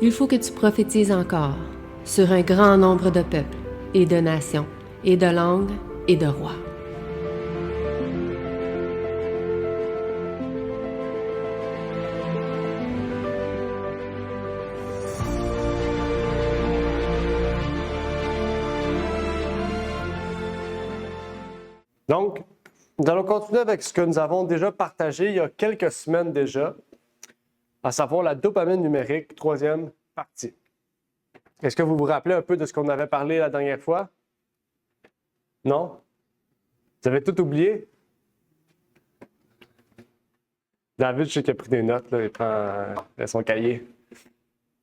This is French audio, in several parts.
Il faut que tu prophétises encore sur un grand nombre de peuples et de nations et de langues et de rois. Donc, nous allons continuer avec ce que nous avons déjà partagé il y a quelques semaines déjà, à savoir la dopamine numérique, troisième partie. Est-ce que vous vous rappelez un peu de ce qu'on avait parlé la dernière fois? Non? Vous avez tout oublié? David, je sais qu'il a pris des notes, là, il prend son cahier. De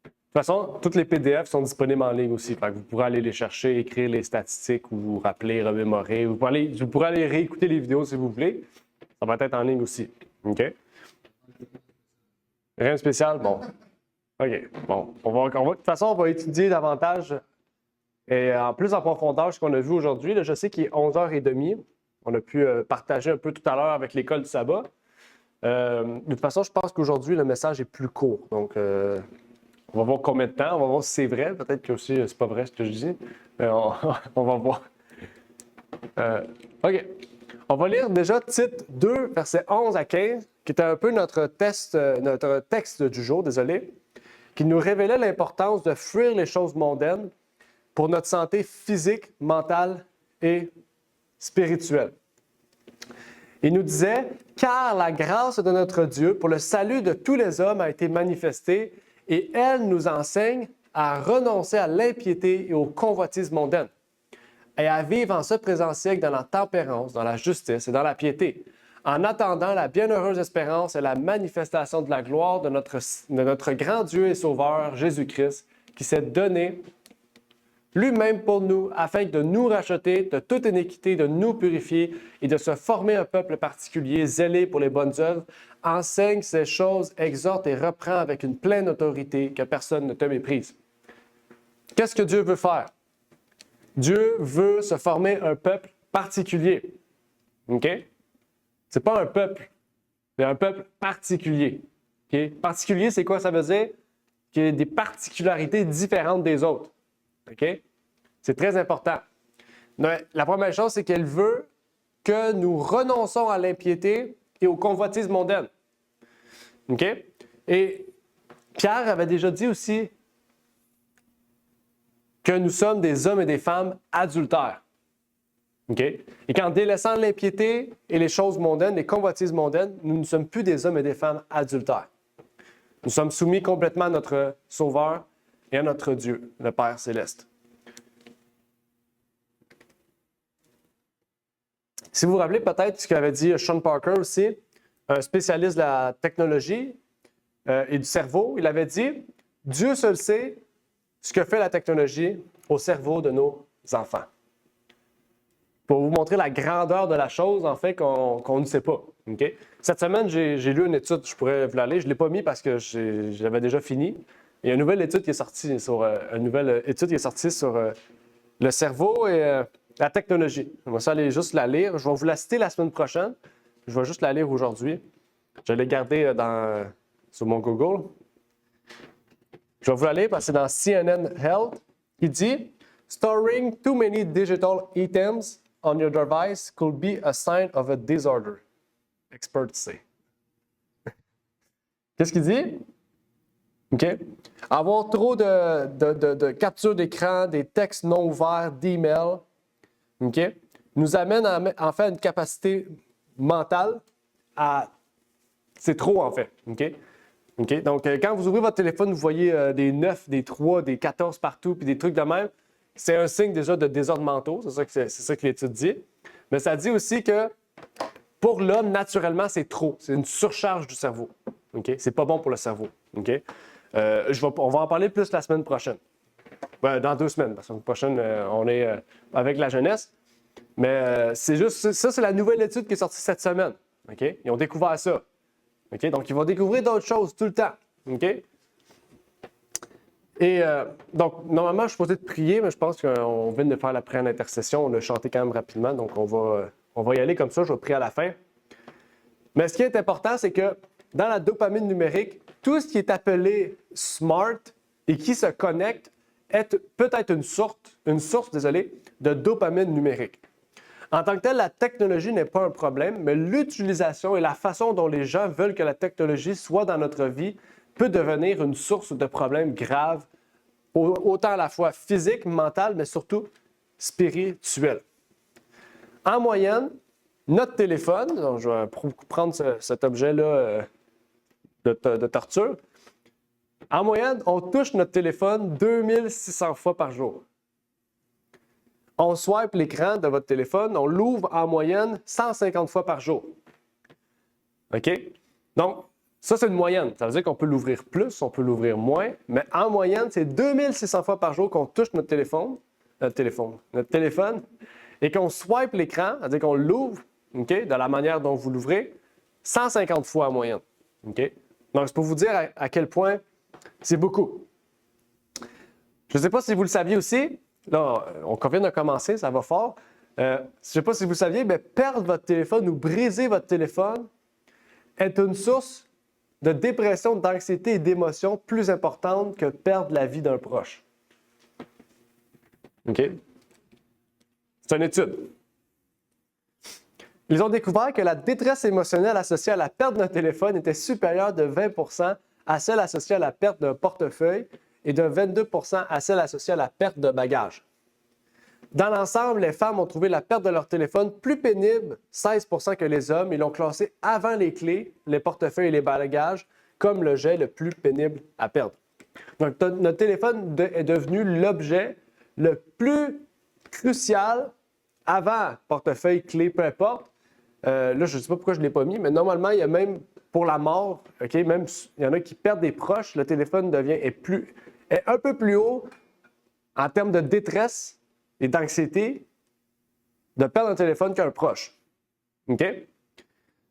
toute façon, toutes les PDF sont disponibles en ligne aussi. Fait que vous pourrez aller les chercher, écrire les statistiques ou vous rappeler, remémorer. Vous pourrez aller réécouter les vidéos si vous voulez. Ça va être en ligne aussi. OK? Rien de spécial? Bon. OK. Bon. De toute façon, on va étudier davantage et en plus en profondeur ce qu'on a vu aujourd'hui. Là, je sais qu'il est 11h30. On a pu partager un peu tout à l'heure avec l'école du sabbat. De toute façon, je pense qu'aujourd'hui, le message est plus court. Donc, on va voir combien de temps. On va voir si c'est vrai. Peut-être que aussi, c'est pas vrai ce que je dis. Mais on va voir. OK. On va lire déjà Tite 2, versets 11 à 15, qui était un peu notre texte du jour, désolé, qui nous révélait l'importance de fuir les choses mondaines pour notre santé physique, mentale et spirituelle. Il nous disait « Car la grâce de notre Dieu pour le salut de tous les hommes a été manifestée et elle nous enseigne à renoncer à l'impiété et aux convoitises mondaines et à vivre en ce présent siècle dans la tempérance, dans la justice et dans la piété, en attendant la bienheureuse espérance et la manifestation de la gloire de notre grand Dieu et Sauveur, Jésus-Christ, qui s'est donné lui-même pour nous, afin de nous racheter de toute iniquité, de nous purifier et de se former un peuple particulier, zélé pour les bonnes œuvres, enseigne ces choses, exhorte et reprend avec une pleine autorité, que personne ne te méprise. » Qu'est-ce que Dieu veut faire? Dieu veut se former un peuple particulier. OK? C'est pas un peuple, c'est un peuple particulier. OK? Particulier, c'est quoi ça veut dire? Qu'il y a des particularités différentes des autres. OK? C'est très important. La première chose, c'est qu'elle veut que nous renonçons à l'impiété et aux convoitises mondaines. OK? Et Pierre avait déjà dit aussi que nous sommes des hommes et des femmes adultères. OK? Et qu'en délaissant l'impiété et les choses mondaines, les convoitises mondaines, nous ne sommes plus des hommes et des femmes adultères. Nous sommes soumis complètement à notre Sauveur et à notre Dieu, le Père céleste. Si vous vous rappelez peut-être ce qu'avait dit Sean Parker aussi, un spécialiste de la technologie et du cerveau, il avait dit « Dieu seul sait ce que fait la technologie au cerveau de nos enfants. » Pour vous montrer la grandeur de la chose, en fait, qu'on ne sait pas. Okay? Cette semaine, j'ai lu une étude, je pourrais vous la lire, je ne l'ai pas mis parce que j'avais déjà fini. Il y a une nouvelle étude qui est sortie sur, le cerveau et la technologie. On va aller juste la lire. Je vais vous la citer la semaine prochaine. Je vais juste la lire aujourd'hui. Je l'ai gardée sur mon Google. Je vais vous la lire parce que c'est dans CNN Health qui dit « Storing too many digital items on your device could be a sign of a disorder. » Experts say. Qu'est-ce qu'il dit? OK. Avoir trop de captures d'écran, des textes non ouverts, d'emails, OK, nous amène en fait à une capacité mentale à... C'est trop, en fait. OK? OK? Donc, quand vous ouvrez votre téléphone, vous voyez des 9, des 3, des 14 partout, puis des trucs de même, c'est un signe déjà de désordre mentaux. C'est ça que l'étude dit. Mais ça dit aussi que pour l'homme, naturellement, c'est trop. C'est une surcharge du cerveau. OK? C'est pas bon pour le cerveau. OK? On va en parler plus la semaine prochaine. Dans 2 semaines, parce que la semaine prochaine, on est avec la jeunesse. Mais c'est juste, ça, c'est la nouvelle étude qui est sortie cette semaine. OK? Ils ont découvert ça. OK? Donc, ils vont découvrir d'autres choses tout le temps. OK? Et donc, normalement, je suis supposé de prier, mais je pense qu'on vient de faire la prière d'intercession. On a chanté quand même rapidement, donc on va y aller comme ça. Je vais prier à la fin. Mais ce qui est important, c'est que dans la dopamine numérique, tout ce qui est appelé smart et qui se connectent peut être une source de dopamine numérique. En tant que tel, la technologie n'est pas un problème, mais l'utilisation et la façon dont les gens veulent que la technologie soit dans notre vie peut devenir une source de problèmes graves, autant à la fois physique, mentale, mais surtout spirituel. En moyenne, notre téléphone, donc je vais prendre cet objet-là de torture, en moyenne, on touche notre téléphone 2600 fois par jour. On swipe l'écran de votre téléphone, on l'ouvre en moyenne 150 fois par jour. OK? Donc, ça, c'est une moyenne. Ça veut dire qu'on peut l'ouvrir plus, on peut l'ouvrir moins, mais en moyenne, c'est 2600 fois par jour qu'on touche notre téléphone, et qu'on swipe l'écran, c'est-à-dire qu'on l'ouvre, OK, de la manière dont vous l'ouvrez, 150 fois en moyenne. OK? Donc, c'est pour vous dire à quel point c'est beaucoup. Je ne sais pas si vous le saviez aussi, là, on vient de commencer, ça va fort. Je ne sais pas si vous le saviez, mais perdre votre téléphone ou briser votre téléphone est une source de dépression, d'anxiété et d'émotions plus importante que perdre la vie d'un proche. OK? C'est une étude. Ils ont découvert que la détresse émotionnelle associée à la perte d'un téléphone était supérieure de 20% à celle associée à la perte d'un portefeuille et de 22% à celle associée à la perte de bagages. Dans l'ensemble, les femmes ont trouvé la perte de leur téléphone plus pénible, 16% que les hommes. Ils l'ont classé avant les clés, les portefeuilles et les bagages comme le jet le plus pénible à perdre. Donc, notre téléphone est devenu l'objet le plus crucial avant portefeuille, clé, peu importe. Là, je ne sais pas pourquoi je ne l'ai pas mis, mais normalement, il y a même pour la mort, OK, même il y en a qui perdent des proches, le téléphone est un peu plus haut en termes de détresse et d'anxiété de perdre un téléphone qu'un proche. OK?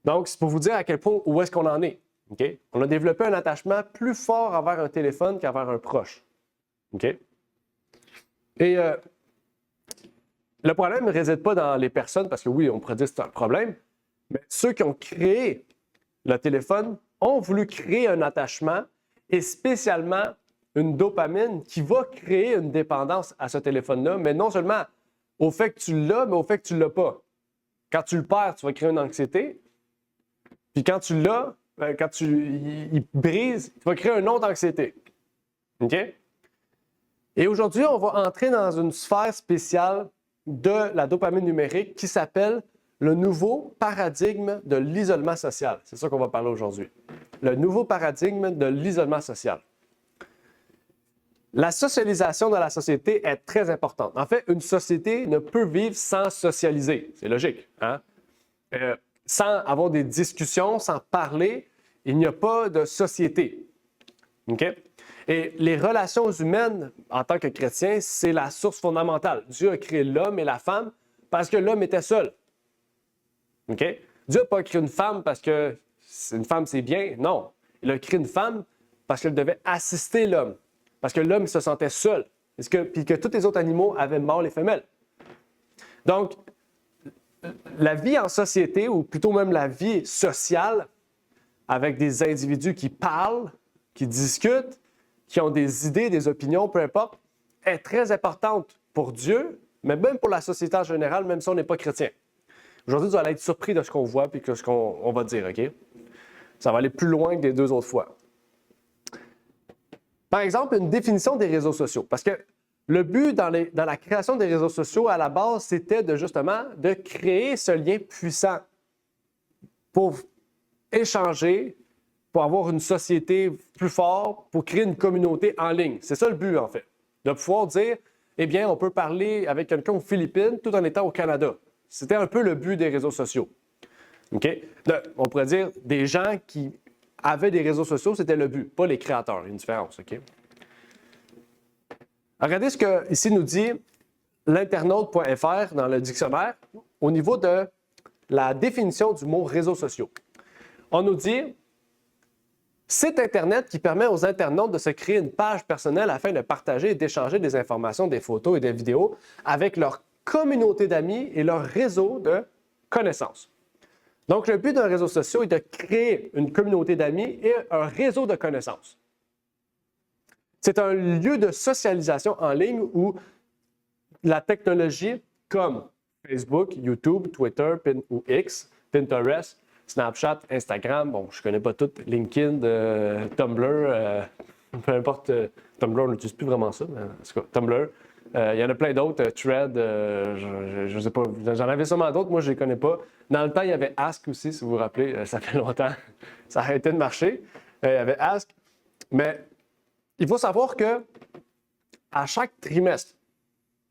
Donc, c'est pour vous dire à quel point, où est-ce qu'on en est. OK? On a développé un attachement plus fort envers un téléphone qu'envers un proche. OK? Et le problème ne réside pas dans les personnes, parce que oui, on pourrait dire que c'est un problème, mais ceux qui ont créé le téléphone ont voulu créer un attachement et spécialement une dopamine qui va créer une dépendance à ce téléphone-là, mais non seulement au fait que tu l'as, mais au fait que tu ne l'as pas. Quand tu le perds, tu vas créer une anxiété. Puis quand tu l'as, quand il brise, tu vas créer une autre anxiété. OK? Et aujourd'hui, on va entrer dans une sphère spéciale de la dopamine numérique qui s'appelle le nouveau paradigme de l'isolement social. C'est ça qu'on va parler aujourd'hui. Le nouveau paradigme de l'isolement social. La socialisation dans la société est très importante. En fait, une société ne peut vivre sans socialiser. C'est logique. Hein? Sans avoir des discussions, sans parler, il n'y a pas de société. OK? Et les relations humaines, en tant que chrétien, c'est la source fondamentale. Dieu a créé l'homme et la femme parce que l'homme était seul. OK? Dieu n'a pas créé une femme parce que une femme, c'est bien. Non. Il a créé une femme parce qu'elle devait assister l'homme. Parce que l'homme se sentait seul. Puis que tous les autres animaux avaient mâles et femelles. Donc, la vie en société, ou plutôt même la vie sociale, avec des individus qui parlent, qui discutent, qui ont des idées, des opinions, peu importe, est très importante pour Dieu, mais même pour la société en général, même si on n'est pas chrétien. Aujourd'hui, vous allez être surpris de ce qu'on voit et de ce qu'on va dire, OK? Ça va aller plus loin que les deux autres fois. Par exemple, une définition des réseaux sociaux. Parce que le but dans la création des réseaux sociaux, à la base, c'était justement de créer ce lien puissant pour échanger, pour avoir une société plus forte, pour créer une communauté en ligne. C'est ça le but, en fait. De pouvoir dire, eh bien, on peut parler avec quelqu'un aux Philippines tout en étant au Canada. C'était un peu le but des réseaux sociaux. OK? On pourrait dire, des gens qui avaient des réseaux sociaux, c'était le but, pas les créateurs. Il y a une différence, OK? Regardez ce que ici nous dit l'internaute.fr dans le dictionnaire au niveau de la définition du mot réseaux sociaux. On nous dit site Internet qui permet aux internautes de se créer une page personnelle afin de partager et d'échanger des informations, des photos et des vidéos avec leur communauté d'amis et leur réseau de connaissances. Donc, le but d'un réseau social est de créer une communauté d'amis et un réseau de connaissances. Tu C'est un lieu de socialisation en ligne où la technologie comme Facebook, YouTube, Twitter ou X, Pinterest, Snapchat, Instagram, bon, je ne connais pas toutes, LinkedIn, Tumblr, peu importe, Tumblr, on n'utilise plus vraiment ça, mais en tout cas, Tumblr. Il y en a plein d'autres, Thread, je ne sais pas, j'en avais sûrement d'autres, moi je ne les connais pas. Dans le temps, il y avait Ask aussi, si vous vous rappelez, ça fait longtemps, ça a arrêté de marcher. Il y avait Ask, mais il faut savoir que à chaque trimestre,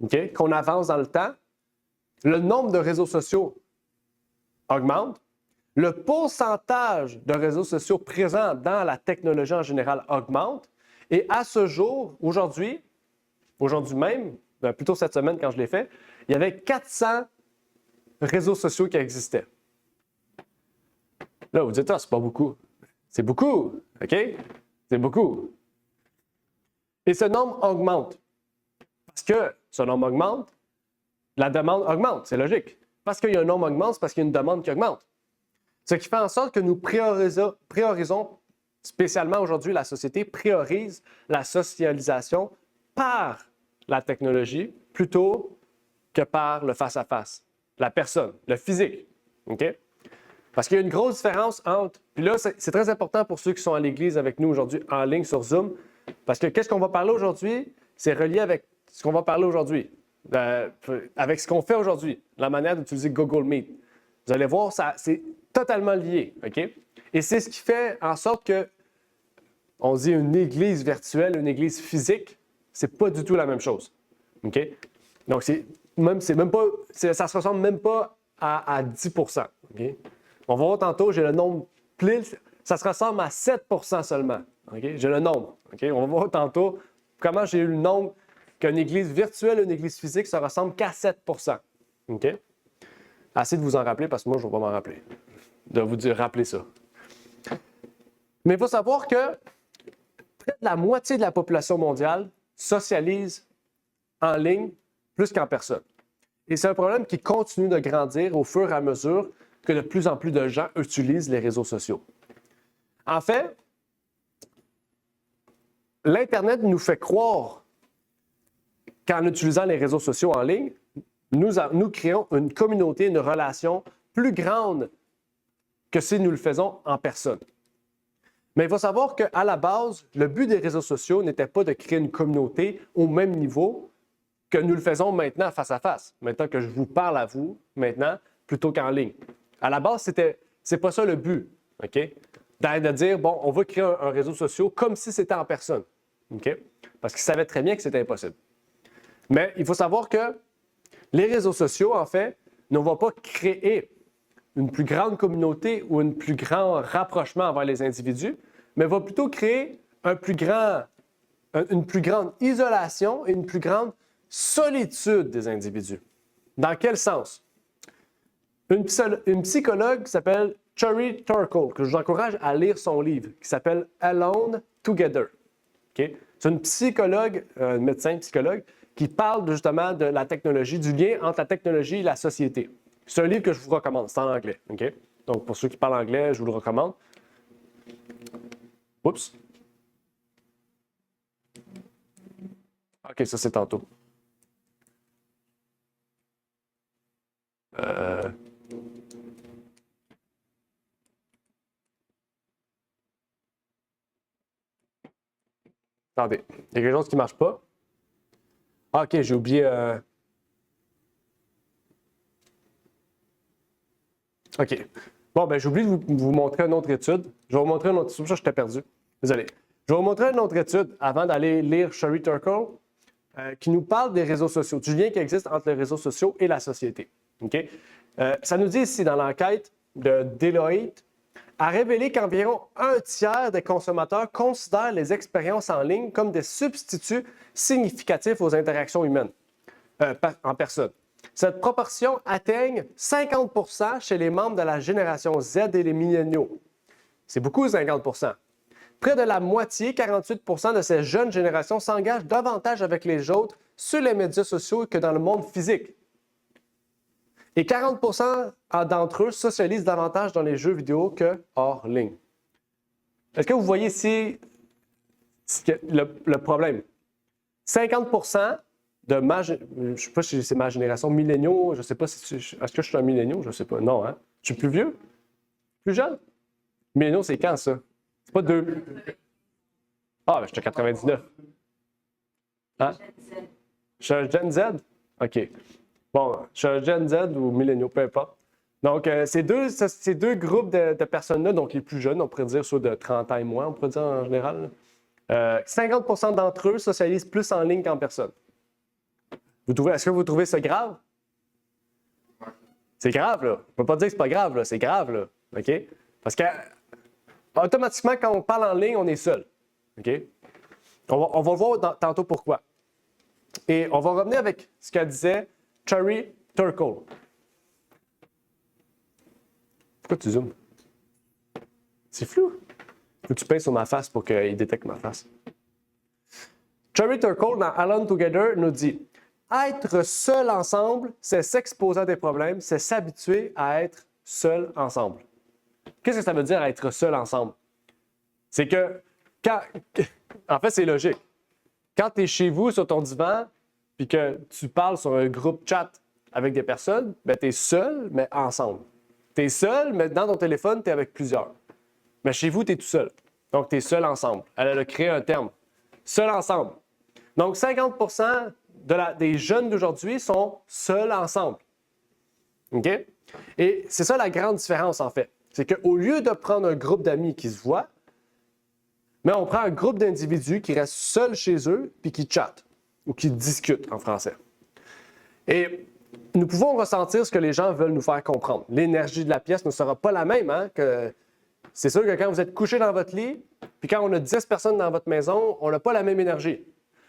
okay, qu'on avance dans le temps, le nombre de réseaux sociaux augmente, le pourcentage de réseaux sociaux présents dans la technologie en général augmente, et à ce jour, aujourd'hui même, plutôt cette semaine quand je l'ai fait, il y avait 400 réseaux sociaux qui existaient. Là, vous dites, ah, c'est pas beaucoup. C'est beaucoup, OK? C'est beaucoup. Et ce nombre augmente. Parce que ce nombre augmente, la demande augmente, c'est logique. Parce qu'il y a un nombre augmente, c'est parce qu'il y a une demande qui augmente. Ce qui fait en sorte que nous priorisons spécialement aujourd'hui, la société priorise la socialisation par la technologie plutôt que par le face-à-face, la personne, le physique. OK? Parce qu'il y a une grosse différence entre... Puis là, c'est très important pour ceux qui sont à l'Église avec nous aujourd'hui en ligne sur Zoom, parce que qu'est-ce qu'on va parler aujourd'hui? C'est relié avec ce qu'on va parler aujourd'hui, avec ce qu'on fait aujourd'hui, la manière d'utiliser Google Meet. Vous allez voir, c'est totalement lié, OK? Et c'est ce qui fait en sorte que on dit une église virtuelle, une église physique, c'est pas du tout la même chose, OK? Donc, ça se ressemble même pas à 10 OK? On va voir tantôt, j'ai le nombre pile, ça se ressemble à 7 seulement, OK? J'ai le nombre, OK? On va voir tantôt comment j'ai eu le nombre qu'une église virtuelle, une église physique, ça ressemble qu'à 7 OK? Assez de vous en rappeler parce que moi, je ne vais pas m'en rappeler. De vous dire, rappelez ça. Mais il faut savoir que près de la moitié de la population mondiale socialise en ligne plus qu'en personne. Et c'est un problème qui continue de grandir au fur et à mesure que de plus en plus de gens utilisent les réseaux sociaux. En fait, l'Internet nous fait croire qu'en utilisant les réseaux sociaux en ligne, nous créons une communauté, une relation plus grande que si nous le faisons en personne. Mais il faut savoir qu'à la base, le but des réseaux sociaux n'était pas de créer une communauté au même niveau que nous le faisons maintenant face à face. Maintenant que je vous parle à vous, maintenant, plutôt qu'en ligne. À la base, c'est pas ça le but, OK? De dire, bon, on va créer un réseau social comme si c'était en personne, OK? Parce qu'ils savaient très bien que c'était impossible. Mais il faut savoir que les réseaux sociaux, en fait, ne vont pas créer une plus grande communauté ou un plus grand rapprochement envers les individus, mais vont plutôt créer une plus grande isolation et une plus grande solitude des individus. Dans quel sens? Une psychologue qui s'appelle Sherry Turkle, que je vous encourage à lire son livre, qui s'appelle Alone Together. Okay? C'est une psychologue, un médecin psychologue, qui parle justement de la technologie, du lien entre la technologie et la société. C'est un livre que je vous recommande, c'est en anglais. Okay? Donc, pour ceux qui parlent anglais, je vous le recommande. Oups. OK, ça c'est tantôt. Attendez, il y a quelque chose qui ne marche pas. Ah, OK, j'ai oublié. OK. Bon, ben j'ai oublié de vous montrer une autre étude. Je vais vous montrer une autre étude. Ça, j'étais perdu. Désolé. Je vais vous montrer une autre étude avant d'aller lire Sherry Turkle qui nous parle des réseaux sociaux, du lien qui existe entre les réseaux sociaux et la société. OK? Ça nous dit ici dans l'enquête de Deloitte a révélé qu'environ un tiers des consommateurs considèrent les expériences en ligne comme des substituts significatifs aux interactions humaines en personne. Cette proportion atteigne 50 % chez les membres de la génération Z et les milléniaux. C'est beaucoup, 50 %. Près de la moitié, 48 % de ces jeunes générations s'engagent davantage avec les autres sur les médias sociaux que dans le monde physique. Et 40 % d'entre eux socialisent davantage dans les jeux vidéo que hors ligne. Est-ce que vous voyez ici le problème. 50% de ma... Je ne sais pas si c'est ma génération, milléniaux, je ne sais pas si... Est-ce que je suis un milléniaux? Je ne sais pas. Non, hein? Je suis plus vieux? Plus jeune? Milléniaux, c'est quand, ça? C'est pas 2. Ah, ben, j'étais 99. Hein? Je suis un Gen Z? OK. Bon, je suis un Gen Z ou milléniaux, peu importe. Donc, ces deux groupes de personnes-là, donc les plus jeunes, on pourrait dire ceux de 30 ans et moins, on pourrait dire en général, 50% d'entre eux socialisent plus en ligne qu'en personne. Est-ce que vous trouvez ça grave? C'est grave, là. On ne peut pas dire que c'est pas grave, là. C'est grave, là. OK? Parce que, automatiquement, quand on parle en ligne, on est seul. OK? On va voir tantôt pourquoi. Et on va revenir avec ce que disait Cherry Turkle. Pourquoi tu zoomes? C'est flou. Faut que tu pèses sur ma face pour qu'il détecte ma face. Cherry Turkle, dans Alone Together, nous dit « Être seul ensemble, c'est s'exposer à des problèmes, c'est s'habituer à être seul ensemble. » Qu'est-ce que ça veut dire être seul ensemble? C'est que, en fait, c'est logique. Quand tu es chez vous, sur ton divan, puis que tu parles sur un groupe chat avec des personnes, ben, tu es seul, mais ensemble. Tu es seul, mais dans ton téléphone, tu es avec plusieurs. Mais chez vous, tu es tout seul. Donc, tu es seul ensemble. Elle a créé un terme. Seul ensemble. Donc, 50% des jeunes d'aujourd'hui sont seuls ensemble. OK? Et c'est ça la grande différence, en fait. C'est qu'au lieu de prendre un groupe d'amis qui se voient, mais on prend un groupe d'individus qui restent seuls chez eux puis qui chattent ou qui discutent en français. Et nous pouvons ressentir ce que les gens veulent nous faire comprendre. L'énergie de la pièce ne sera pas la même. Hein, c'est sûr que quand vous êtes couché dans votre lit, puis quand on a 10 personnes dans votre maison, on n'a pas la même énergie.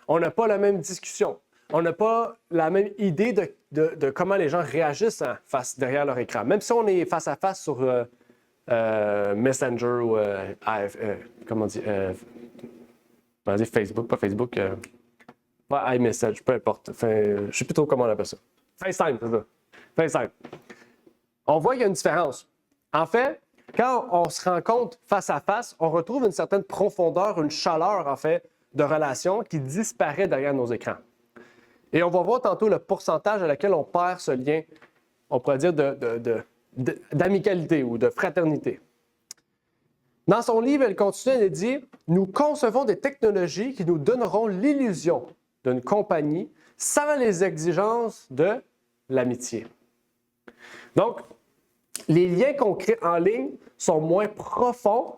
On n'a pas la même discussion. On n'a pas la même idée de comment les gens réagissent derrière leur écran. Même si on est face à face sur Messenger ou comment on dit, Facebook, pas Facebook, pas iMessage, peu importe. Enfin, je ne sais plus trop comment on appelle ça. FaceTime, c'est ça. FaceTime. On voit qu'il y a une différence. En fait, quand on se rencontre face à face, on retrouve une certaine profondeur, une chaleur, en fait, de relation qui disparaît derrière nos écrans. Et on va voir tantôt le pourcentage à laquelle on perd ce lien, on pourrait dire, d'amicalité ou de fraternité. Dans son livre, elle continue, elle dit « Nous concevons des technologies qui nous donneront l'illusion d'une compagnie sans les exigences de l'amitié. » Donc, les liens qu'on crée en ligne sont moins profonds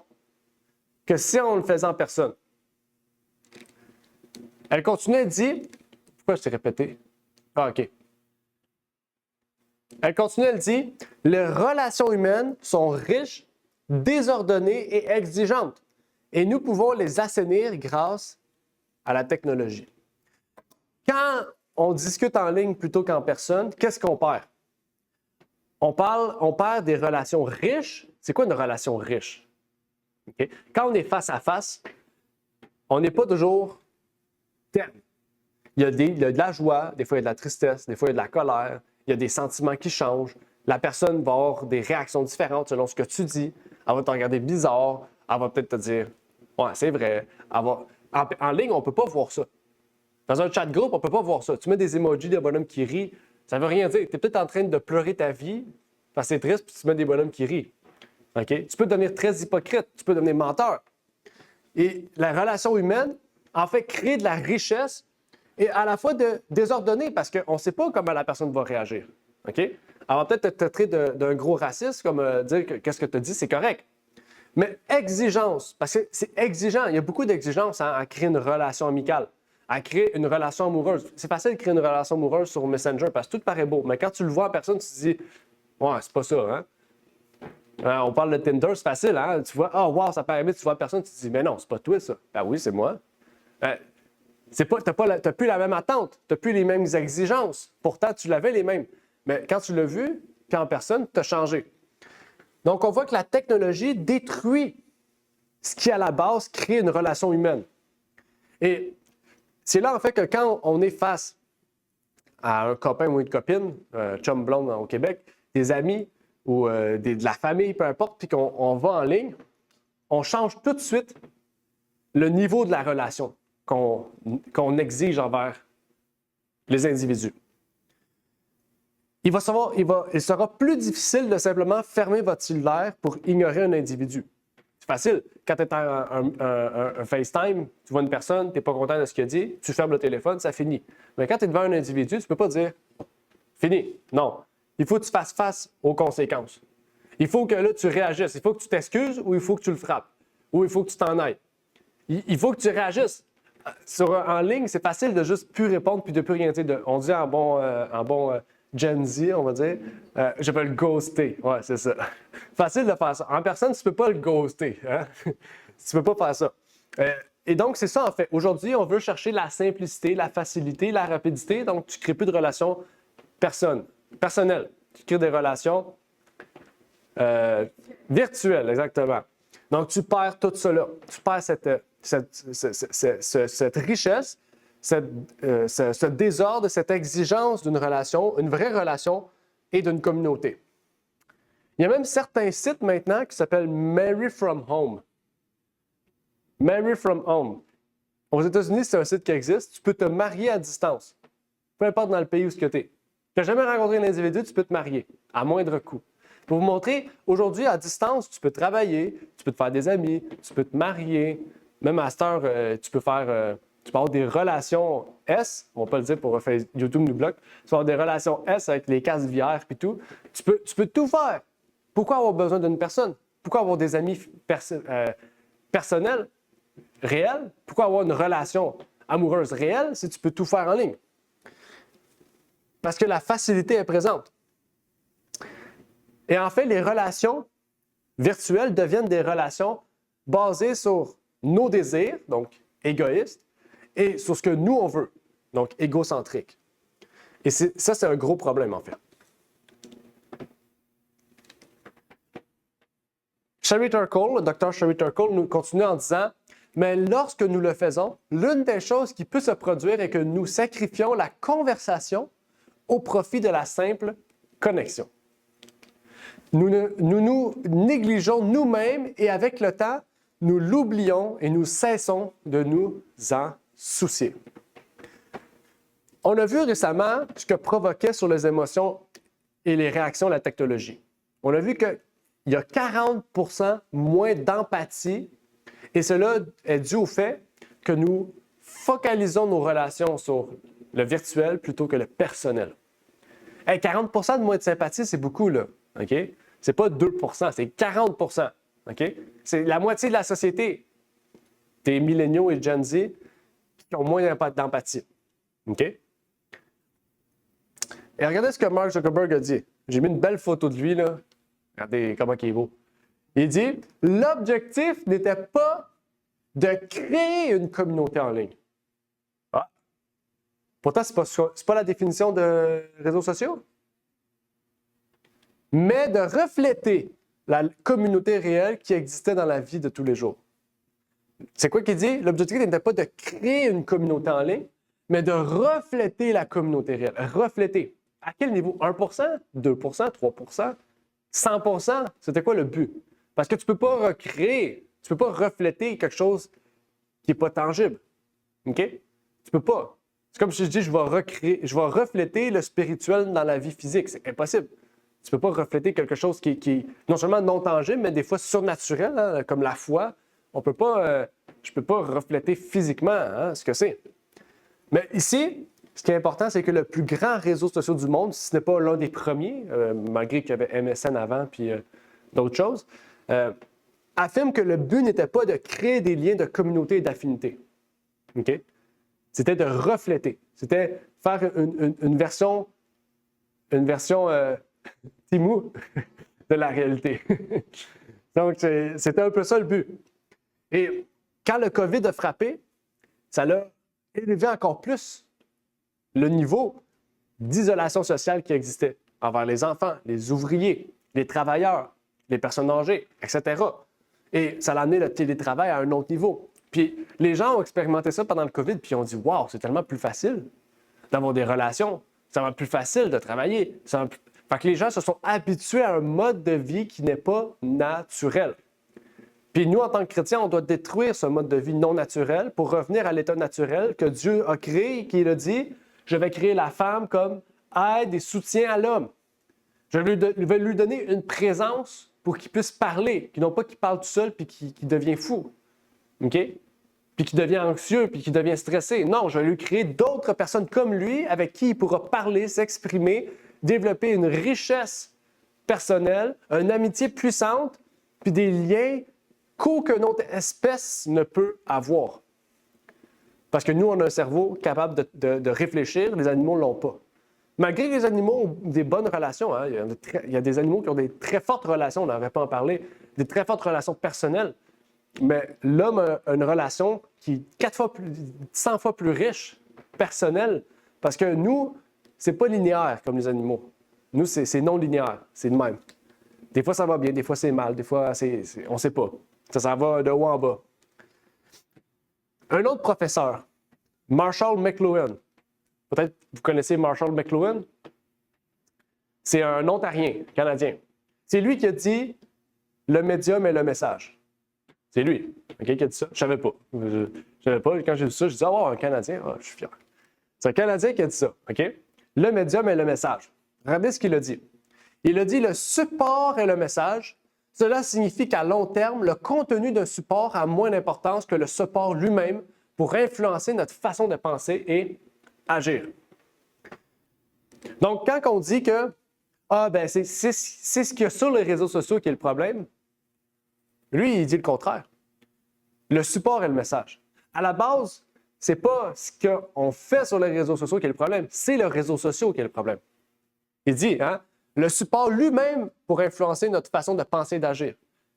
que si on le faisait en personne. Elle continue, elle dit... Pourquoi je t'ai répété? Ah, OK. Elle continue, elle dit « Les relations humaines sont riches, désordonnées et exigeantes, et nous pouvons les assainir grâce à la technologie. » Quand on discute en ligne plutôt qu'en personne, qu'est-ce qu'on perd? On perd des relations riches. C'est quoi une relation riche? Okay? Quand on est face à face, on n'est pas toujours terne. Il y a de la joie, des fois il y a de la tristesse, des fois il y a de la colère, il y a des sentiments qui changent. La personne va avoir des réactions différentes selon ce que tu dis. Elle va te regarder bizarre, elle va peut-être te dire « Ouais, c'est vrai. » En ligne, on ne peut pas voir ça. Dans un chat groupe, on ne peut pas voir ça. Tu mets des emojis de bonhommes qui rient, ça ne veut rien dire. Tu es peut-être en train de pleurer ta vie parce que c'est triste, puis tu mets des bonhommes qui rient. Okay? Tu peux devenir très hypocrite, tu peux devenir menteur. Et la relation humaine, en fait, crée de la richesse et à la fois désordonnée parce qu'on ne sait pas comment la personne va réagir. Okay? Elle va peut-être te traiter d'un gros raciste, comme dire que qu'est-ce que tu as dit, c'est correct. Mais exigence, parce que c'est exigeant. Il y a beaucoup d'exigences à créer une relation amicale, à créer une relation amoureuse. C'est facile de créer une relation amoureuse sur Messenger parce que tout paraît beau. Mais quand tu le vois en personne, tu te dis « Ouais, c'est pas ça, hein? » On parle de Tinder, c'est facile, hein? Tu vois, « Ah, wow, ça paraît bien. » Tu vois en personne, tu te dis « Mais non, c'est pas toi, ça. » Ben oui, c'est moi. Tu n'as plus la même attente, tu n'as plus les mêmes exigences. Pourtant, tu l'avais les mêmes. Mais quand tu l'as vu, puis en personne, tu as changé. Donc, on voit que la technologie détruit ce qui, à la base, crée une relation humaine. Et c'est là, en fait, que quand on est face à un copain ou une copine, chum blonde au Québec, des amis ou de la famille, peu importe, puis qu'on va en ligne, on change tout de suite le niveau de la relation qu'on exige envers les individus. Il sera plus difficile de simplement fermer votre cellulaire pour ignorer un individu. C'est facile. Quand tu es un FaceTime, tu vois une personne, tu n'es pas content de ce qu'il a dit, tu fermes le téléphone, ça finit. Mais quand tu es devant un individu, tu ne peux pas dire « fini ». Non. Il faut que tu fasses face aux conséquences. Il faut que là, tu réagisses. Il faut que tu t'excuses ou il faut que tu le frappes. Ou il faut que tu t'en ailles. Il faut que tu réagisses. En ligne, c'est facile de juste plus répondre puis de plus rien dire. On dit en bon Gen Z, on va dire, je peux le ghoster. Ouais, c'est ça. Facile de faire ça. En personne, tu ne peux pas le ghoster. Hein? Tu ne peux pas faire ça. Et donc, c'est ça en fait. Aujourd'hui, on veut chercher la simplicité, la facilité, la rapidité. Donc, tu ne crées plus de relations personnelles. Tu crées des relations virtuelles, exactement. Donc, tu perds tout cela. Tu perds cette richesse, ce désordre, cette exigence d'une relation, une vraie relation et d'une communauté. Il y a même certains sites maintenant qui s'appellent Marry from Home. Marry from Home. Aux États-Unis, c'est un site qui existe. Tu peux te marier à distance, peu importe dans le pays où tu es. Tu n'as jamais rencontré un individu, tu peux te marier à moindre coût. Pour vous montrer, aujourd'hui, à distance, tu peux travailler, tu peux te faire des amis, tu peux te marier. Même à cette heure, tu peux avoir des relations S, on va pas le dire pour faire YouTube nous bloque, tu peux avoir des relations S avec les cases VR et tout. Tu peux tout faire. Pourquoi avoir besoin d'une personne? Pourquoi avoir des amis personnels, réels? Pourquoi avoir une relation amoureuse réelle si tu peux tout faire en ligne? Parce que la facilité est présente. Et en fait, les relations virtuelles deviennent des relations basées sur nos désirs, donc égoïstes, et sur ce que nous, on veut, donc égocentrique. Et ça, c'est un gros problème, en fait. Sherry Turkle, le docteur Sherry Turkle, nous continue en disant « Mais lorsque nous le faisons, l'une des choses qui peut se produire est que nous sacrifions la conversation au profit de la simple connexion. Nous nous négligeons nous-mêmes et avec le temps, nous l'oublions et nous cessons de nous en soucier. » On a vu récemment ce que provoquait sur les émotions et les réactions la technologie. On a vu qu'il y a 40% moins d'empathie et cela est dû au fait que nous focalisons nos relations sur le virtuel plutôt que le personnel. Hey, 40% de moins de sympathie, c'est beaucoup, là. OK? C'est pas 2%, c'est 40%. OK? C'est la moitié de la société, des milléniaux et Gen Z, qui ont moins d'empathie. OK? Et regardez ce que Mark Zuckerberg a dit. J'ai mis une belle photo de lui, là. Regardez comment il est beau. Il dit « L'objectif n'était pas de créer une communauté en ligne. » Ah! Pourtant, c'est pas la définition de réseaux sociaux. Mais de refléter la communauté réelle qui existait dans la vie de tous les jours. C'est quoi qu'il dit? L'objectif n'était pas de créer une communauté en ligne, mais de refléter la communauté réelle. Refléter. À quel niveau? 1%? 2%? 3%? 100%? C'était quoi le but? Parce que tu ne peux pas recréer, tu ne peux pas refléter quelque chose qui n'est pas tangible. OK? Tu peux pas. C'est comme si je dis, je vais refléter le spirituel dans la vie physique. C'est impossible. Tu ne peux pas refléter quelque chose qui est non seulement non tangible, mais des fois surnaturel, hein, comme la foi. Je ne peux pas refléter physiquement ce que c'est. Mais ici, ce qui est important, c'est que le plus grand réseau social du monde, si ce n'est pas l'un des premiers, malgré qu'il y avait MSN avant puis d'autres choses, affirme que le but n'était pas de créer des liens de communauté et d'affinité. Okay? C'était de refléter. C'était faire une version timou de la réalité. Donc, c'était un peu ça le but. Et quand le COVID a frappé, ça l'a élevé encore plus le niveau d'isolation sociale qui existait envers les enfants, les ouvriers, les travailleurs, les personnes âgées, etc. Et ça l'a amené le télétravail à un autre niveau. Puis les gens ont expérimenté ça pendant le COVID, puis ils ont dit « Wow, c'est tellement plus facile d'avoir des relations, c'est tellement plus facile de travailler. » Fait que les gens se sont habitués à un mode de vie qui n'est pas naturel. Puis nous, en tant que chrétiens, on doit détruire ce mode de vie non naturel pour revenir à l'état naturel que Dieu a créé, qu'il a dit, je vais créer la femme comme aide et soutien à l'homme. Je vais lui donner une présence pour qu'il puisse parler, non pas qu'il parle tout seul puis qu'il devient fou. OK? Puis qu'il devient anxieux, puis qu'il devient stressé. Non, je vais lui créer d'autres personnes comme lui avec qui il pourra parler, s'exprimer, développer une richesse personnelle, une amitié puissante, puis des liens qu'aucune autre espèce ne peut avoir. Parce que nous, on a un cerveau capable de réfléchir, les animaux ne l'ont pas. Malgré que les animaux ont des bonnes relations, hein, il y a des animaux qui ont des très fortes relations, on n'aurait pas en parler, des très fortes relations personnelles, mais l'homme a une relation qui est 100 fois plus riche, personnelle, parce que nous, c'est pas linéaire comme les animaux. Nous, c'est non linéaire, c'est de même. Des fois, ça va bien, des fois, c'est mal, des fois, on ne sait pas. Ça va de haut en bas. Un autre professeur, Marshall McLuhan. Peut-être que vous connaissez Marshall McLuhan. C'est un Ontarien, Canadien. C'est lui qui a dit « le médium est le message ». C'est lui, okay, qui a dit ça. Je ne savais pas. Je savais pas. Quand j'ai vu ça, je dis « ah, oh, un Canadien, oh, je suis fier ». C'est un Canadien qui a dit ça. OK? Le médium est le message. Regardez ce qu'il a dit. Il a dit « le support est le message ». Cela signifie qu'à long terme, le contenu d'un support a moins d'importance que le support lui-même pour influencer notre façon de penser et agir. Donc, quand on dit que c'est ce qu'il y a sur les réseaux sociaux qui est le problème, lui, il dit le contraire. Le support est le message. À la base, ce n'est pas ce qu'on fait sur les réseaux sociaux qui est le problème, c'est les réseaux sociaux qui est le problème. Il dit, le support lui-même pour influencer notre façon de penser et d'agir.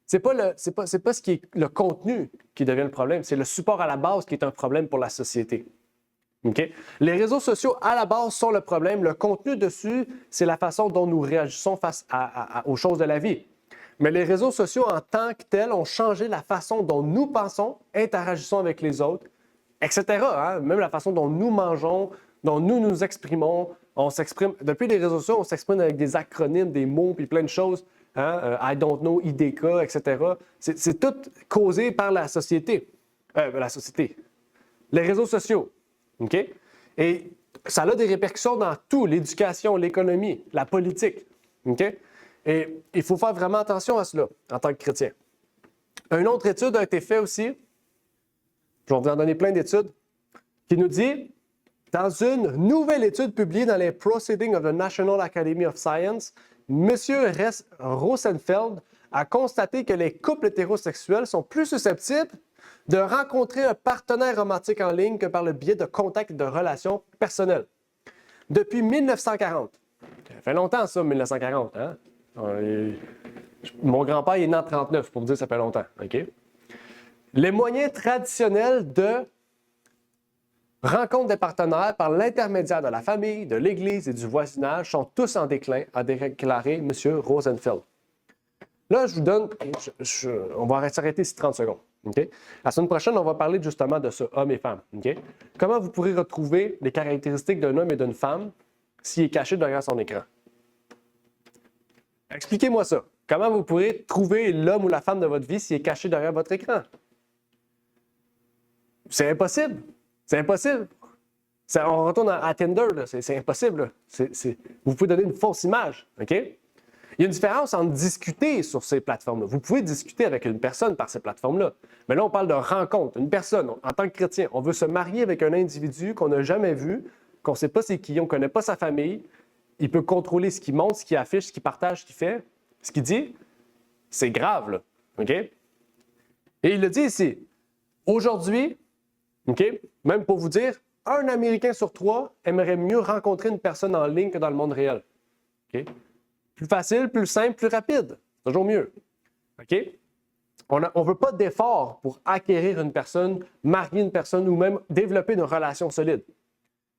C'est pas ce qui est le contenu qui devient le problème, c'est le support à la base qui est un problème pour la société. Okay? Les réseaux sociaux, à la base, sont le problème. Le contenu dessus, c'est la façon dont nous réagissons face aux choses de la vie. Mais les réseaux sociaux, en tant que tels, ont changé la façon dont nous pensons, interagissons avec les autres, etc. Même la façon dont nous mangeons, dont nous nous exprimons. On s'exprime, depuis les réseaux sociaux, on s'exprime avec des acronymes, des mots, puis plein de choses. I don't know, IDK, etc. C'est tout causé par la société. Les réseaux sociaux. OK? Et ça a des répercussions dans tout, l'éducation, l'économie, la politique. OK? Et il faut faire vraiment attention à cela en tant que chrétien. Une autre étude a été faite aussi, je vais vous en donner plein d'études, qui nous dit, dans une nouvelle étude publiée dans les Proceedings of the National Academy of Science, M. Rosenfeld a constaté que les couples hétérosexuels sont plus susceptibles de rencontrer un partenaire romantique en ligne que par le biais de contacts et de relations personnelles. Depuis 1940. Ça fait longtemps, ça, 1940. Hein? Mon grand-père est né en 1939, pour vous dire que ça fait longtemps. Okay? Les moyens traditionnels de rencontre des partenaires par l'intermédiaire de la famille, de l'Église et du voisinage sont tous en déclin, a déclaré M. Rosenfeld. Là, je vous donne, on va s'arrêter ici 30 secondes. Okay? La semaine prochaine, on va parler justement de ça, hommes et femmes. Okay? Comment vous pourrez retrouver les caractéristiques d'un homme et d'une femme s'il est caché derrière son écran? Expliquez-moi ça. Comment vous pourrez trouver l'homme ou la femme de votre vie s'il est caché derrière votre écran? C'est impossible. C'est impossible. On retourne à Tinder, là. C'est impossible. Là. Vous pouvez donner une fausse image. OK? Il y a une différence entre discuter sur ces plateformes-là. Vous pouvez discuter avec une personne par ces plateformes-là. Mais là, on parle de rencontre. Une personne, en tant que chrétien, on veut se marier avec un individu qu'on n'a jamais vu, qu'on ne sait pas c'est qui, on ne connaît pas sa famille. Il peut contrôler ce qu'il montre, ce qu'il affiche, ce qu'il partage, ce qu'il fait, ce qu'il dit. C'est grave, là. OK? Et il le dit ici. Aujourd'hui, OK? Même pour vous dire, un Américain sur 3 aimerait mieux rencontrer une personne en ligne que dans le monde réel. OK? Plus facile, plus simple, plus rapide. Toujours mieux. OK? On ne veut pas d'effort pour acquérir une personne, marier une personne ou même développer une relation solide.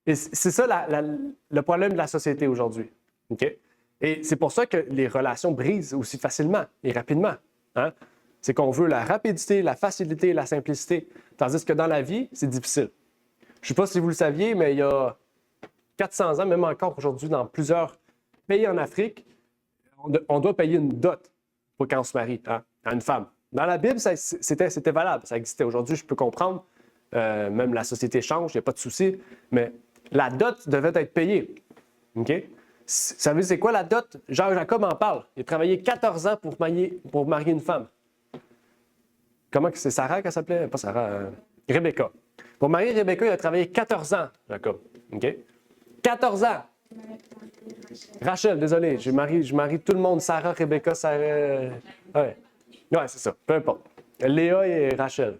Et c'est ça le problème de la société aujourd'hui. OK? Et c'est pour ça que les relations brisent aussi facilement et rapidement. Hein? C'est qu'on veut la rapidité, la facilité et la simplicité. Tandis que dans la vie, c'est difficile. Je ne sais pas si vous le saviez, mais il y a 400 ans, même encore aujourd'hui, dans plusieurs pays en Afrique, on doit payer une dot pour quand on se marie à une femme. Dans la Bible, c'était valable, ça existait. Aujourd'hui, je peux comprendre, même la société change, il n'y a pas de souci, mais la dot devait être payée. OK? Vous savez, c'est quoi la dot? Jacob en parle. Il a travaillé 14 ans pour marier une femme. Comment que c'est Sarah qu'elle s'appelait? Pas Sarah, Rebecca. Pour marier Rebecca, il a travaillé 14 ans, Jacob. OK? 14 ans! Rachel, désolé, je marie tout le monde. Sarah, Rebecca, Sarah. Ouais, c'est ça, peu importe. Léa et Rachel.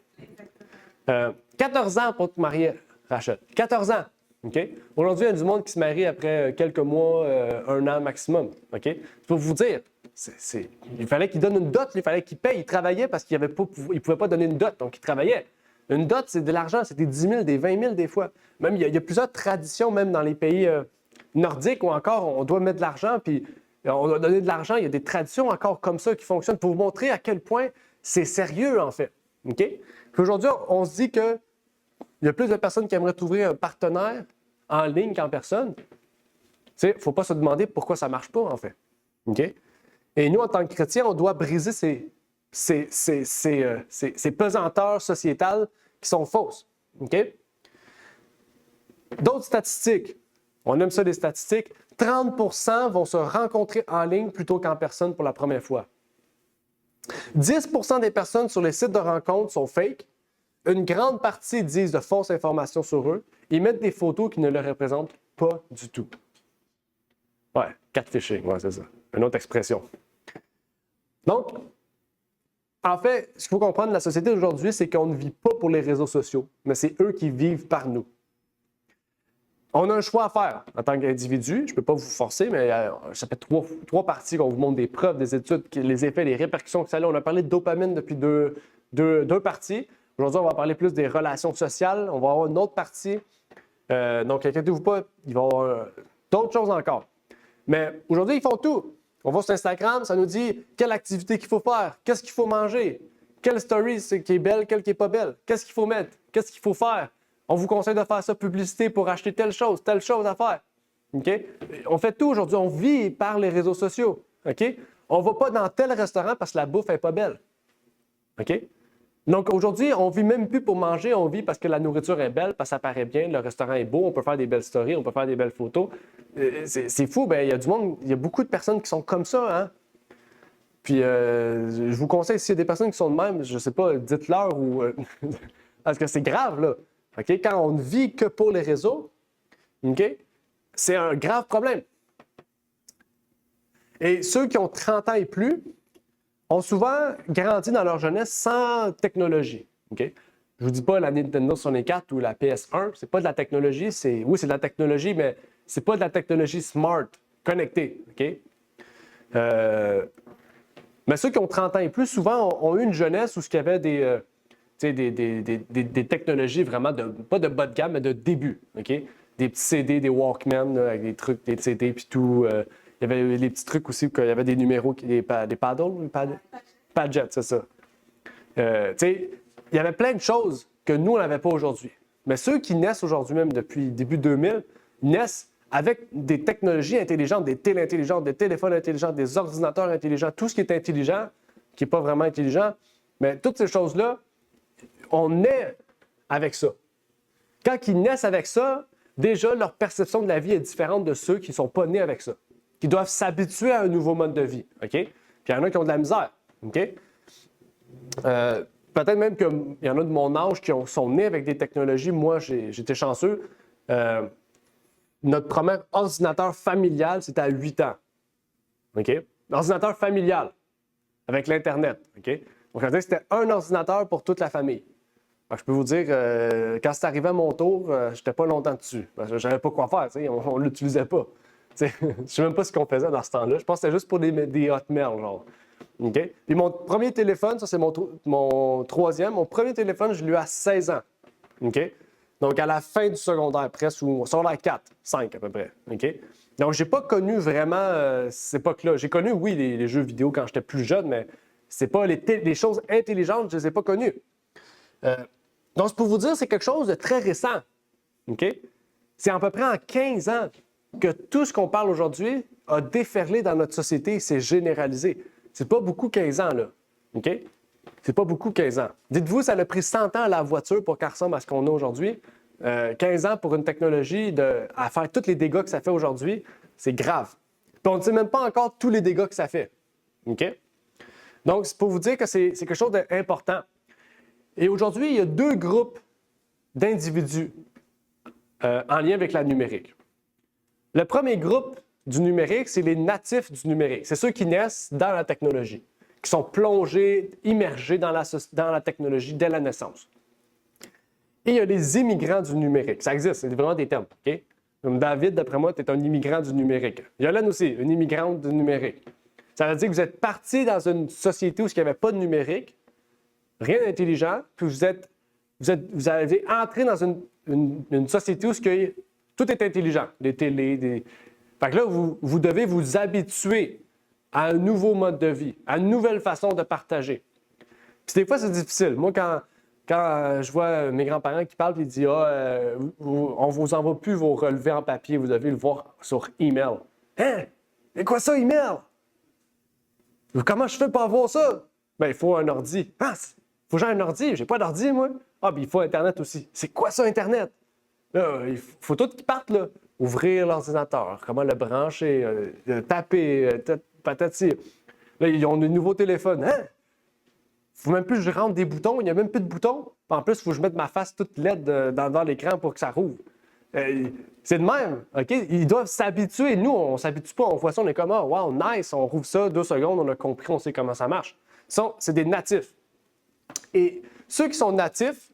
14 ans pour te marier Rachel. 14 ans. OK? Aujourd'hui, il y a du monde qui se marie après quelques mois, 1 an maximum. OK? C'est pour vous dire, il fallait qu'il donne une dot, il fallait qu'il paye. Il travaillait parce qu'il ne pouvait pas donner une dot, donc il travaillait. Une dot, c'est de l'argent, c'est des 10 000, des 20 000 des fois. Même, il y a plusieurs traditions, même dans les pays nordiques, où encore on doit mettre de l'argent, puis on doit donner de l'argent. Il y a des traditions encore comme ça qui fonctionnent pour vous montrer à quel point c'est sérieux, en fait. OK? Puis aujourd'hui, on se dit qu'il y a plus de personnes qui aimeraient trouver un partenaire en ligne qu'en personne. Tu sais, il ne faut pas se demander pourquoi ça ne marche pas, en fait. OK? Et nous, en tant que chrétiens, on doit briser ces pesanteurs sociétales qui sont fausses. OK? D'autres statistiques. On aime ça, les statistiques. 30 % vont se rencontrer en ligne plutôt qu'en personne pour la première fois. 10 % des personnes sur les sites de rencontres sont fake. Une grande partie disent de fausses informations sur eux. Ils mettent des photos qui ne les représentent pas du tout. Ouais, catfishing, ouais, c'est ça. Une autre expression. Donc, en fait, ce qu'il faut comprendre de la société d'aujourd'hui, c'est qu'on ne vit pas pour les réseaux sociaux, mais c'est eux qui vivent par nous. On a un choix à faire en tant qu'individu. Je ne peux pas vous forcer, mais ça fait trois parties qu'on vous montre des preuves, des études, les effets, les répercussions que ça a. On a parlé de dopamine depuis deux parties. Aujourd'hui, on va parler plus des relations sociales. On va avoir une autre partie. Donc, inquiétez-vous pas, il va y avoir d'autres choses encore. Mais aujourd'hui, ils font tout. On va sur Instagram, ça nous dit quelle activité qu'il faut faire, qu'est-ce qu'il faut manger, quelle story qui est belle, quelle qui n'est pas belle, qu'est-ce qu'il faut mettre, qu'est-ce qu'il faut faire. On vous conseille de faire ça, publicité pour acheter telle chose à faire. OK? On fait tout aujourd'hui, on vit par les réseaux sociaux. OK? On ne va pas dans tel restaurant parce que la bouffe n'est pas belle. OK? Donc aujourd'hui, on ne vit même plus pour manger, on vit parce que la nourriture est belle, parce que ça paraît bien, le restaurant est beau, on peut faire des belles stories, on peut faire des belles photos. C'est fou, il y a du monde, il y a beaucoup de personnes qui sont comme ça, hein? Puis je vous conseille, s'il y a des personnes qui sont de même, je ne sais pas, dites-leur ou... parce que c'est grave, là. OK? Quand on ne vit que pour les réseaux, OK? C'est un grave problème. Et ceux qui ont 30 ans et plus ont souvent grandi dans leur jeunesse sans technologie. Okay? Je ne vous dis pas la Nintendo 64 ou la PS1, c'est pas de la technologie, oui, c'est de la technologie, mais c'est pas de la technologie smart, connectée. Okay? Mais ceux qui ont 30 ans et plus, souvent, ont eu une jeunesse où il y avait des technologies vraiment, pas de bas de gamme, mais de début. Okay? Des petits CD, des Walkman, là, avec des trucs, des CD, puis tout. Il y avait les petits trucs aussi, où il y avait des numéros, des paddles, Padjet, c'est ça. Il y avait plein de choses que nous, on n'avait pas aujourd'hui. Mais ceux qui naissent aujourd'hui, même depuis début 2000, naissent avec des technologies intelligentes, des télé intelligentes, des téléphones intelligents, des ordinateurs intelligents, tout ce qui est intelligent, qui n'est pas vraiment intelligent. Mais toutes ces choses-là, on naît avec ça. Quand ils naissent avec ça, déjà, leur perception de la vie est différente de ceux qui ne sont pas nés avec ça, qui doivent s'habituer à un nouveau mode de vie. OK? Puis il y en a qui ont de la misère. OK? Peut-être même qu'il y en a de mon âge qui sont nés avec des technologies. Moi, j'étais chanceux. Notre premier ordinateur familial, c'était à 8 ans. OK? Ordinateur familial, avec l'Internet. OK? Donc, c'était un ordinateur pour toute la famille. Alors, je peux vous dire, quand c'est arrivé à mon tour, je n'étais pas longtemps dessus. Parce que je ne savais pas quoi faire. On ne l'utilisait pas. Je ne sais même pas ce qu'on faisait dans ce temps-là. Je pense que c'était juste pour des hotmails, genre. Okay? Puis mon premier téléphone, ça c'est mon troisième. Mon premier téléphone, je l'ai eu à 16 ans. Okay? Donc à la fin du secondaire, presque, ou secondaire 4, 5 à peu près. Okay? Donc je n'ai pas connu vraiment cette époque-là. J'ai connu, oui, les jeux vidéo quand j'étais plus jeune, mais c'est pas les choses intelligentes, je ne les ai pas connues. Donc c'est pour vous dire, c'est quelque chose de très récent. Okay? C'est à peu près en 15 ans que tout ce qu'on parle aujourd'hui a déferlé dans notre société et s'est généralisé. C'est pas beaucoup 15 ans, là. OK? C'est pas beaucoup 15 ans. Dites-vous, ça a pris 100 ans à la voiture pour qu'elle ressemble à ce qu'on a aujourd'hui. 15 ans pour une technologie à faire tous les dégâts que ça fait aujourd'hui, c'est grave. Puis on ne sait même pas encore tous les dégâts que ça fait. OK? Donc, c'est pour vous dire que c'est quelque chose d'important. Et aujourd'hui, il y a deux groupes d'individus en lien avec la numérique. Le premier groupe du numérique, c'est les natifs du numérique. C'est ceux qui naissent dans la technologie, qui sont plongés, immergés dans la technologie dès la naissance. Et il y a les immigrants du numérique. Ça existe, c'est vraiment des termes. OK? Comme David, d'après moi, tu es un immigrant du numérique. Yolande aussi, une immigrante du numérique. Ça veut dire que vous êtes parti dans une société où il n'y avait pas de numérique, rien d'intelligent, puis vous avez entré dans une société où tout est intelligent. Les télés, Fait que là, vous devez vous habituer à un nouveau mode de vie, à une nouvelle façon de partager. Puis des fois, c'est difficile. Moi, quand je vois mes grands-parents qui parlent et ils disent on ne vous envoie plus vos relevés en papier, vous devez le voir sur email. Hein? C'est quoi ça, email? Comment je fais pour avoir ça? Bien, il faut un ordi. Ah, il faut que j'ai un ordi. J'ai pas d'ordi, moi. Ah, puis il faut Internet aussi. C'est quoi ça, Internet? Là, il faut tout qu'ils partent, là. Ouvrir l'ordinateur, comment le brancher, taper, patati. Là, ils ont de nouveaux téléphones. Hein? Il ne faut même plus que je rentre des boutons. Il n'y a même plus de boutons. En plus, il faut que je mette ma face toute laide dans l'écran pour que ça rouvre. C'est de même. OK? Ils doivent s'habituer. Nous, on ne s'habitue pas. On voit ça, on est comme, oh, wow, nice. On rouvre ça, 2 secondes, on a compris, on sait comment ça marche. C'est des natifs. Et ceux qui sont natifs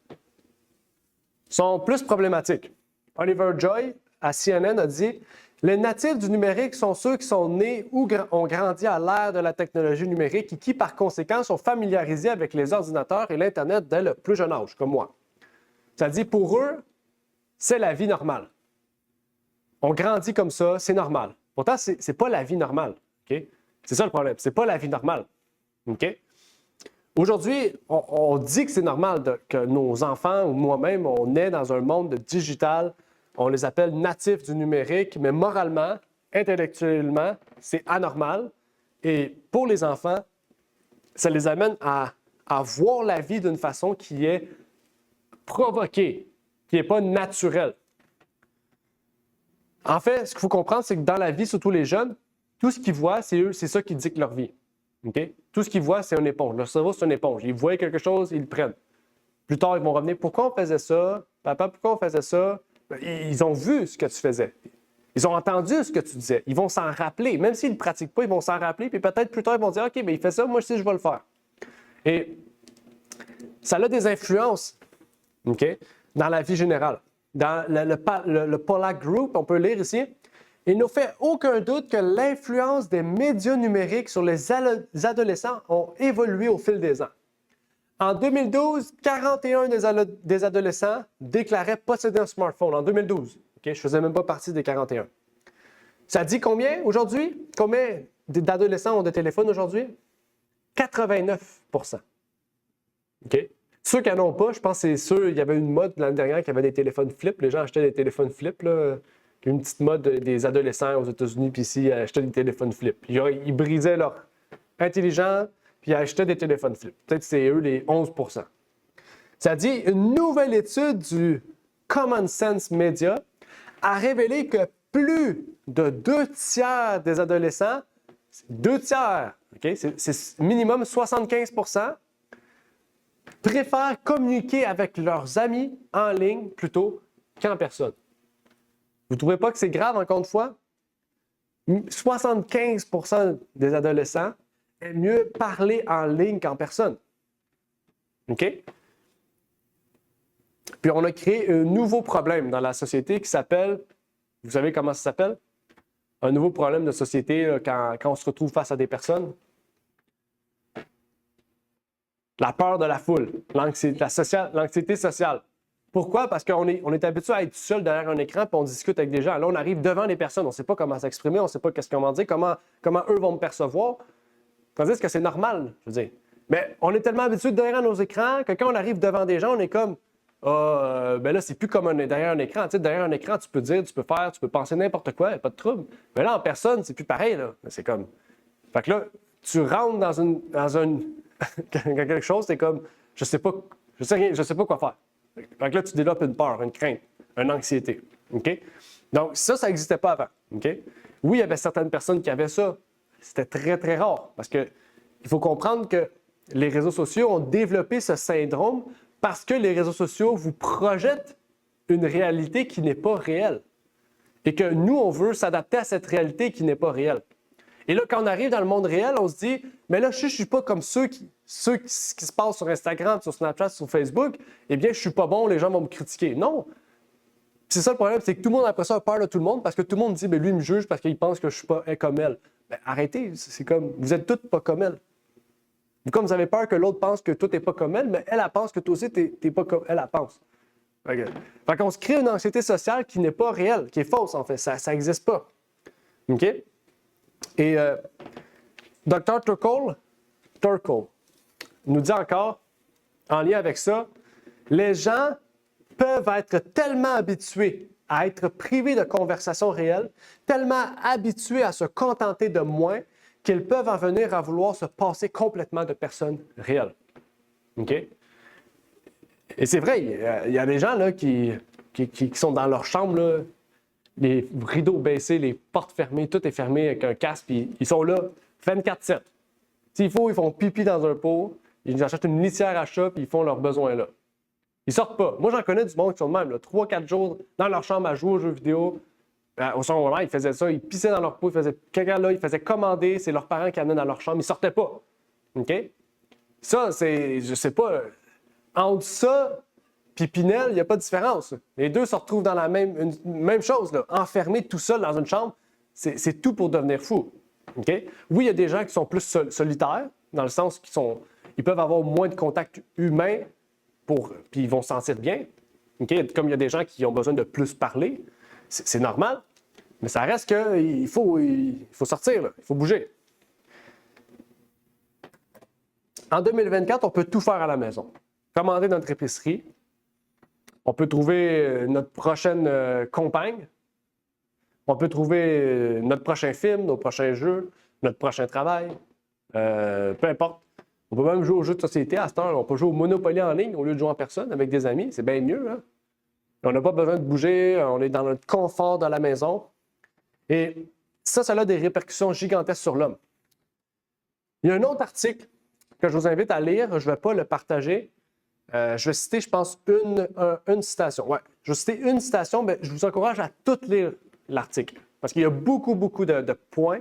sont plus problématiques. Oliver Joy, à CNN, a dit « Les natifs du numérique sont ceux qui sont nés ou ont grandi à l'ère de la technologie numérique et qui, par conséquent, sont familiarisés avec les ordinateurs et l'Internet dès le plus jeune âge, comme moi. » Ça dit, pour eux, c'est la vie normale. On grandit comme ça, c'est normal. Pourtant, c'est pas la vie normale. Okay? C'est ça le problème, c'est pas la vie normale. Okay? Aujourd'hui, on dit que c'est normal que nos enfants ou moi-même, on est dans un monde digital. On les appelle natifs du numérique, mais moralement, intellectuellement, c'est anormal. Et pour les enfants, ça les amène à voir la vie d'une façon qui est provoquée, qui n'est pas naturelle. En fait, ce qu'il faut comprendre, c'est que dans la vie, surtout les jeunes, tout ce qu'ils voient, c'est ça qui dicte leur vie. Okay? Tout ce qu'ils voient, c'est une éponge. Leur cerveau, c'est une éponge. Ils voient quelque chose, ils le prennent. Plus tard, ils vont revenir. Pourquoi on faisait ça? Papa, pourquoi on faisait ça? Ils ont vu ce que tu faisais. Ils ont entendu ce que tu disais. Ils vont s'en rappeler. Même s'ils ne le pratiquent pas, ils vont s'en rappeler. Puis peut-être plus tard, ils vont dire, OK, bien, il fait ça, moi aussi, je vais le faire. Et ça a des influences, okay, dans la vie générale. Dans le Pollack Group, on peut lire ici, il ne fait aucun doute que l'influence des médias numériques sur les adolescents ont évolué au fil des ans. En 2012, 41 des adolescents déclaraient posséder un smartphone. En 2012. Okay? Je ne faisais même pas partie des 41. Ça dit combien aujourd'hui? Combien d'adolescents ont des téléphones aujourd'hui? 89 %. Okay? Ceux qui n'en ont pas, je pense que c'est ceux, il y avait une mode l'année dernière qui avait des téléphones flip. Les gens achetaient des téléphones flip. Là. Il y a une petite mode des adolescents aux États-Unis, puis ici, ils achetaient des téléphones flip. Ils brisaient leur intelligence, puis ils achetaient des téléphones flip. Peut-être que c'est eux les 11 %. Ça dit, une nouvelle étude du Common Sense Media a révélé que plus de 2 tiers des adolescents, 2 tiers, okay, c'est minimum 75 %, préfèrent communiquer avec leurs amis en ligne plutôt qu'en personne. Vous ne trouvez pas que c'est grave, encore une fois? 75 % des adolescents aiment mieux parler en ligne qu'en personne. OK? Puis on a créé un nouveau problème dans la société qui s'appelle, vous savez comment ça s'appelle? Un nouveau problème de société là, quand on se retrouve face à des personnes. La peur de la foule, l'anxiété sociale. Pourquoi? Parce qu'on est habitué à être seul derrière un écran puis on discute avec des gens. Là, on arrive devant des personnes, on ne sait pas comment s'exprimer, on ne sait pas qu'est-ce qu'on va dire, comment eux vont me percevoir. Tandis que c'est normal, je veux dire. Mais on est tellement habitué derrière nos écrans que quand on arrive devant des gens, on est comme ben là, c'est plus comme derrière un écran. Tu sais, derrière un écran, tu peux dire, tu peux faire, tu peux penser n'importe quoi, il n'y a pas de trouble. Mais là, en personne, c'est plus pareil. Là. C'est comme. Fait que là, tu rentres dans Quand quelque chose, t'es comme, je sais pas quoi faire. Donc là, tu développes une peur, une crainte, une anxiété. OK? Donc, ça n'existait pas avant. OK? Oui, il y avait certaines personnes qui avaient ça. C'était très, très rare. Parce que il faut comprendre que les réseaux sociaux ont développé ce syndrome parce que les réseaux sociaux vous projettent une réalité qui n'est pas réelle. Et que nous, on veut s'adapter à cette réalité qui n'est pas réelle. Et là, quand on arrive dans le monde réel, on se dit, mais là, je ne suis pas comme ceux qui se passent sur Instagram, sur Snapchat, sur Facebook, eh bien, je ne suis pas bon, les gens vont me critiquer. Non. C'est ça le problème, c'est que tout le monde, après ça, a peur de tout le monde parce que tout le monde dit, bien, lui, il me juge parce qu'il pense que je ne suis pas comme elle. Bien, arrêtez, c'est comme, vous êtes toutes pas comme elle. Comme vous avez peur que l'autre pense que toi, tu n'es pas comme elle, mais elle pense que toi aussi, tu n'es pas comme elle pense. Okay. Fait qu'on se crée une anxiété sociale qui n'est pas réelle, qui est fausse, en fait. Ça n'existe pas. OK? Et Dr. Turkle nous dit encore, en lien avec ça, les gens peuvent être tellement habitués à être privés de conversations réelles, tellement habitués à se contenter de moins, qu'ils peuvent en venir à vouloir se passer complètement de personnes réelles. OK? Et c'est vrai, il y a des gens là, qui sont dans leur chambre, là, les rideaux baissés, les portes fermées, tout est fermé avec un casque, puis ils sont là 24/7. S'il faut, ils font pipi dans un pot, ils achètent une litière à chat, puis ils font leurs besoins là. Ils sortent pas. Moi, j'en connais du monde qui sont de même, 3-4 jours dans leur chambre à jouer aux jeux vidéo. Au secondaire, ils faisaient ça, ils pissaient dans leur pot, ils faisaient caca là, ils faisaient commander, c'est leurs parents qui amenaient dans leur chambre, ils sortaient pas. OK? Ça, c'est, je sais pas, entre ça puis Pinel, il n'y a pas de différence. Les deux se retrouvent dans la même chose, là, enfermés tout seuls dans une chambre. C'est tout pour devenir fou. Okay? Oui, il y a des gens qui sont plus solitaires, dans le sens qu'ils peuvent avoir moins de contact humain, puis ils vont se sentir bien. Okay? Comme il y a des gens qui ont besoin de plus parler, c'est normal. Mais ça reste qu'il faut sortir, là. Il faut bouger. En 2024, on peut tout faire à la maison. Commander notre épicerie. On peut trouver notre prochaine compagne. On peut trouver notre prochain film, nos prochains jeux, notre prochain travail. Peu importe. On peut même jouer aux jeux de société à cette heure. On peut jouer au Monopoly en ligne au lieu de jouer en personne avec des amis. C'est bien mieux. Hein? On n'a pas besoin de bouger. On est dans notre confort de la maison. Et ça a des répercussions gigantesques sur l'homme. Il y a un autre article que je vous invite à lire. Je ne vais pas le partager. Je vais citer, je pense, une citation. Ouais, je vais citer une citation, mais je vous encourage à tout lire l'article parce qu'il y a beaucoup de points.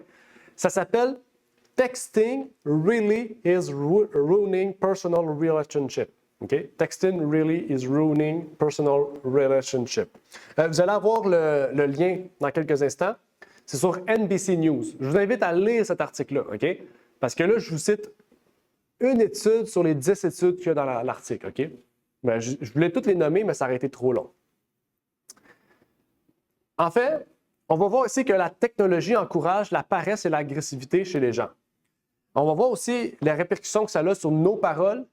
Ça s'appelle « Texting really is ruining personal relationship ». Okay? Texting really is ruining personal relationship. Vous allez avoir le lien dans quelques instants. C'est sur NBC News. Je vous invite à lire cet article-là, OK? Parce que là, je vous cite une étude sur les 10 études qu'il y a dans l'article, OK? Ben, je voulais toutes les nommer, mais ça aurait été trop long. En fait, on va voir ici que la technologie encourage la paresse et l'agressivité chez les gens. On va voir aussi les répercussions que ça a sur nos paroles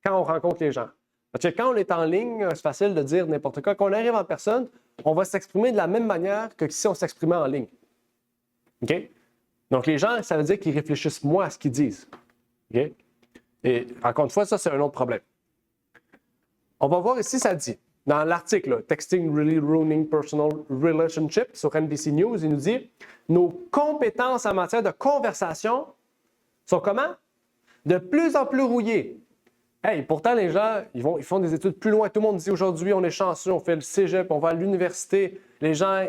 quand on rencontre les gens. Parce que quand on est en ligne, c'est facile de dire n'importe quoi. Quand on arrive en personne, on va s'exprimer de la même manière que si on s'exprimait en ligne. OK? Donc, les gens, ça veut dire qu'ils réfléchissent moins à ce qu'ils disent. OK? Et encore une fois, ça, c'est un autre problème. On va voir ici, ça dit, dans l'article, Texting Really Ruining Personal Relationship sur NBC News, il nous dit « Nos compétences en matière de conversation sont comment? De plus en plus rouillées. » Hey, pourtant, les gens, ils font des études plus loin. Tout le monde dit aujourd'hui, on est chanceux, on fait le cégep, on va à l'université. Les gens,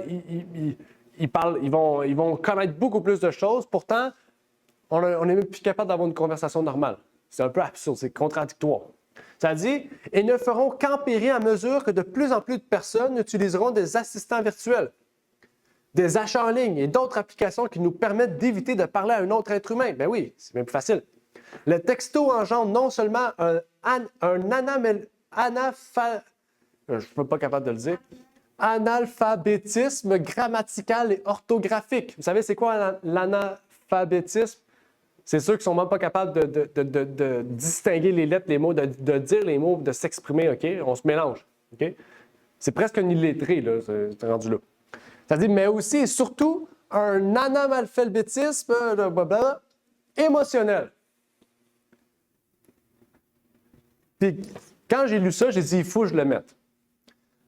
ils parlent, ils vont connaître beaucoup plus de choses. Pourtant, on n'est même plus capable d'avoir une conversation normale. C'est un peu absurde, c'est contradictoire. Ça dit, ils ne feront qu'empirer à mesure que de plus en plus de personnes utiliseront des assistants virtuels, des achats en ligne et d'autres applications qui nous permettent d'éviter de parler à un autre être humain. Ben oui, c'est même plus facile. Le texto engendre non seulement analphabétisme grammatical et orthographique. Vous savez, c'est quoi l'analphabétisme? C'est ceux qui sont même pas capables de distinguer les lettres, les mots, de dire les mots, de s'exprimer, OK? On se mélange, OK? C'est presque un illettré, là, c'est rendu là. C'est-à-dire, mais aussi et surtout, un analphabétisme émotionnel. Puis quand j'ai lu ça, j'ai dit, il faut que je le mette.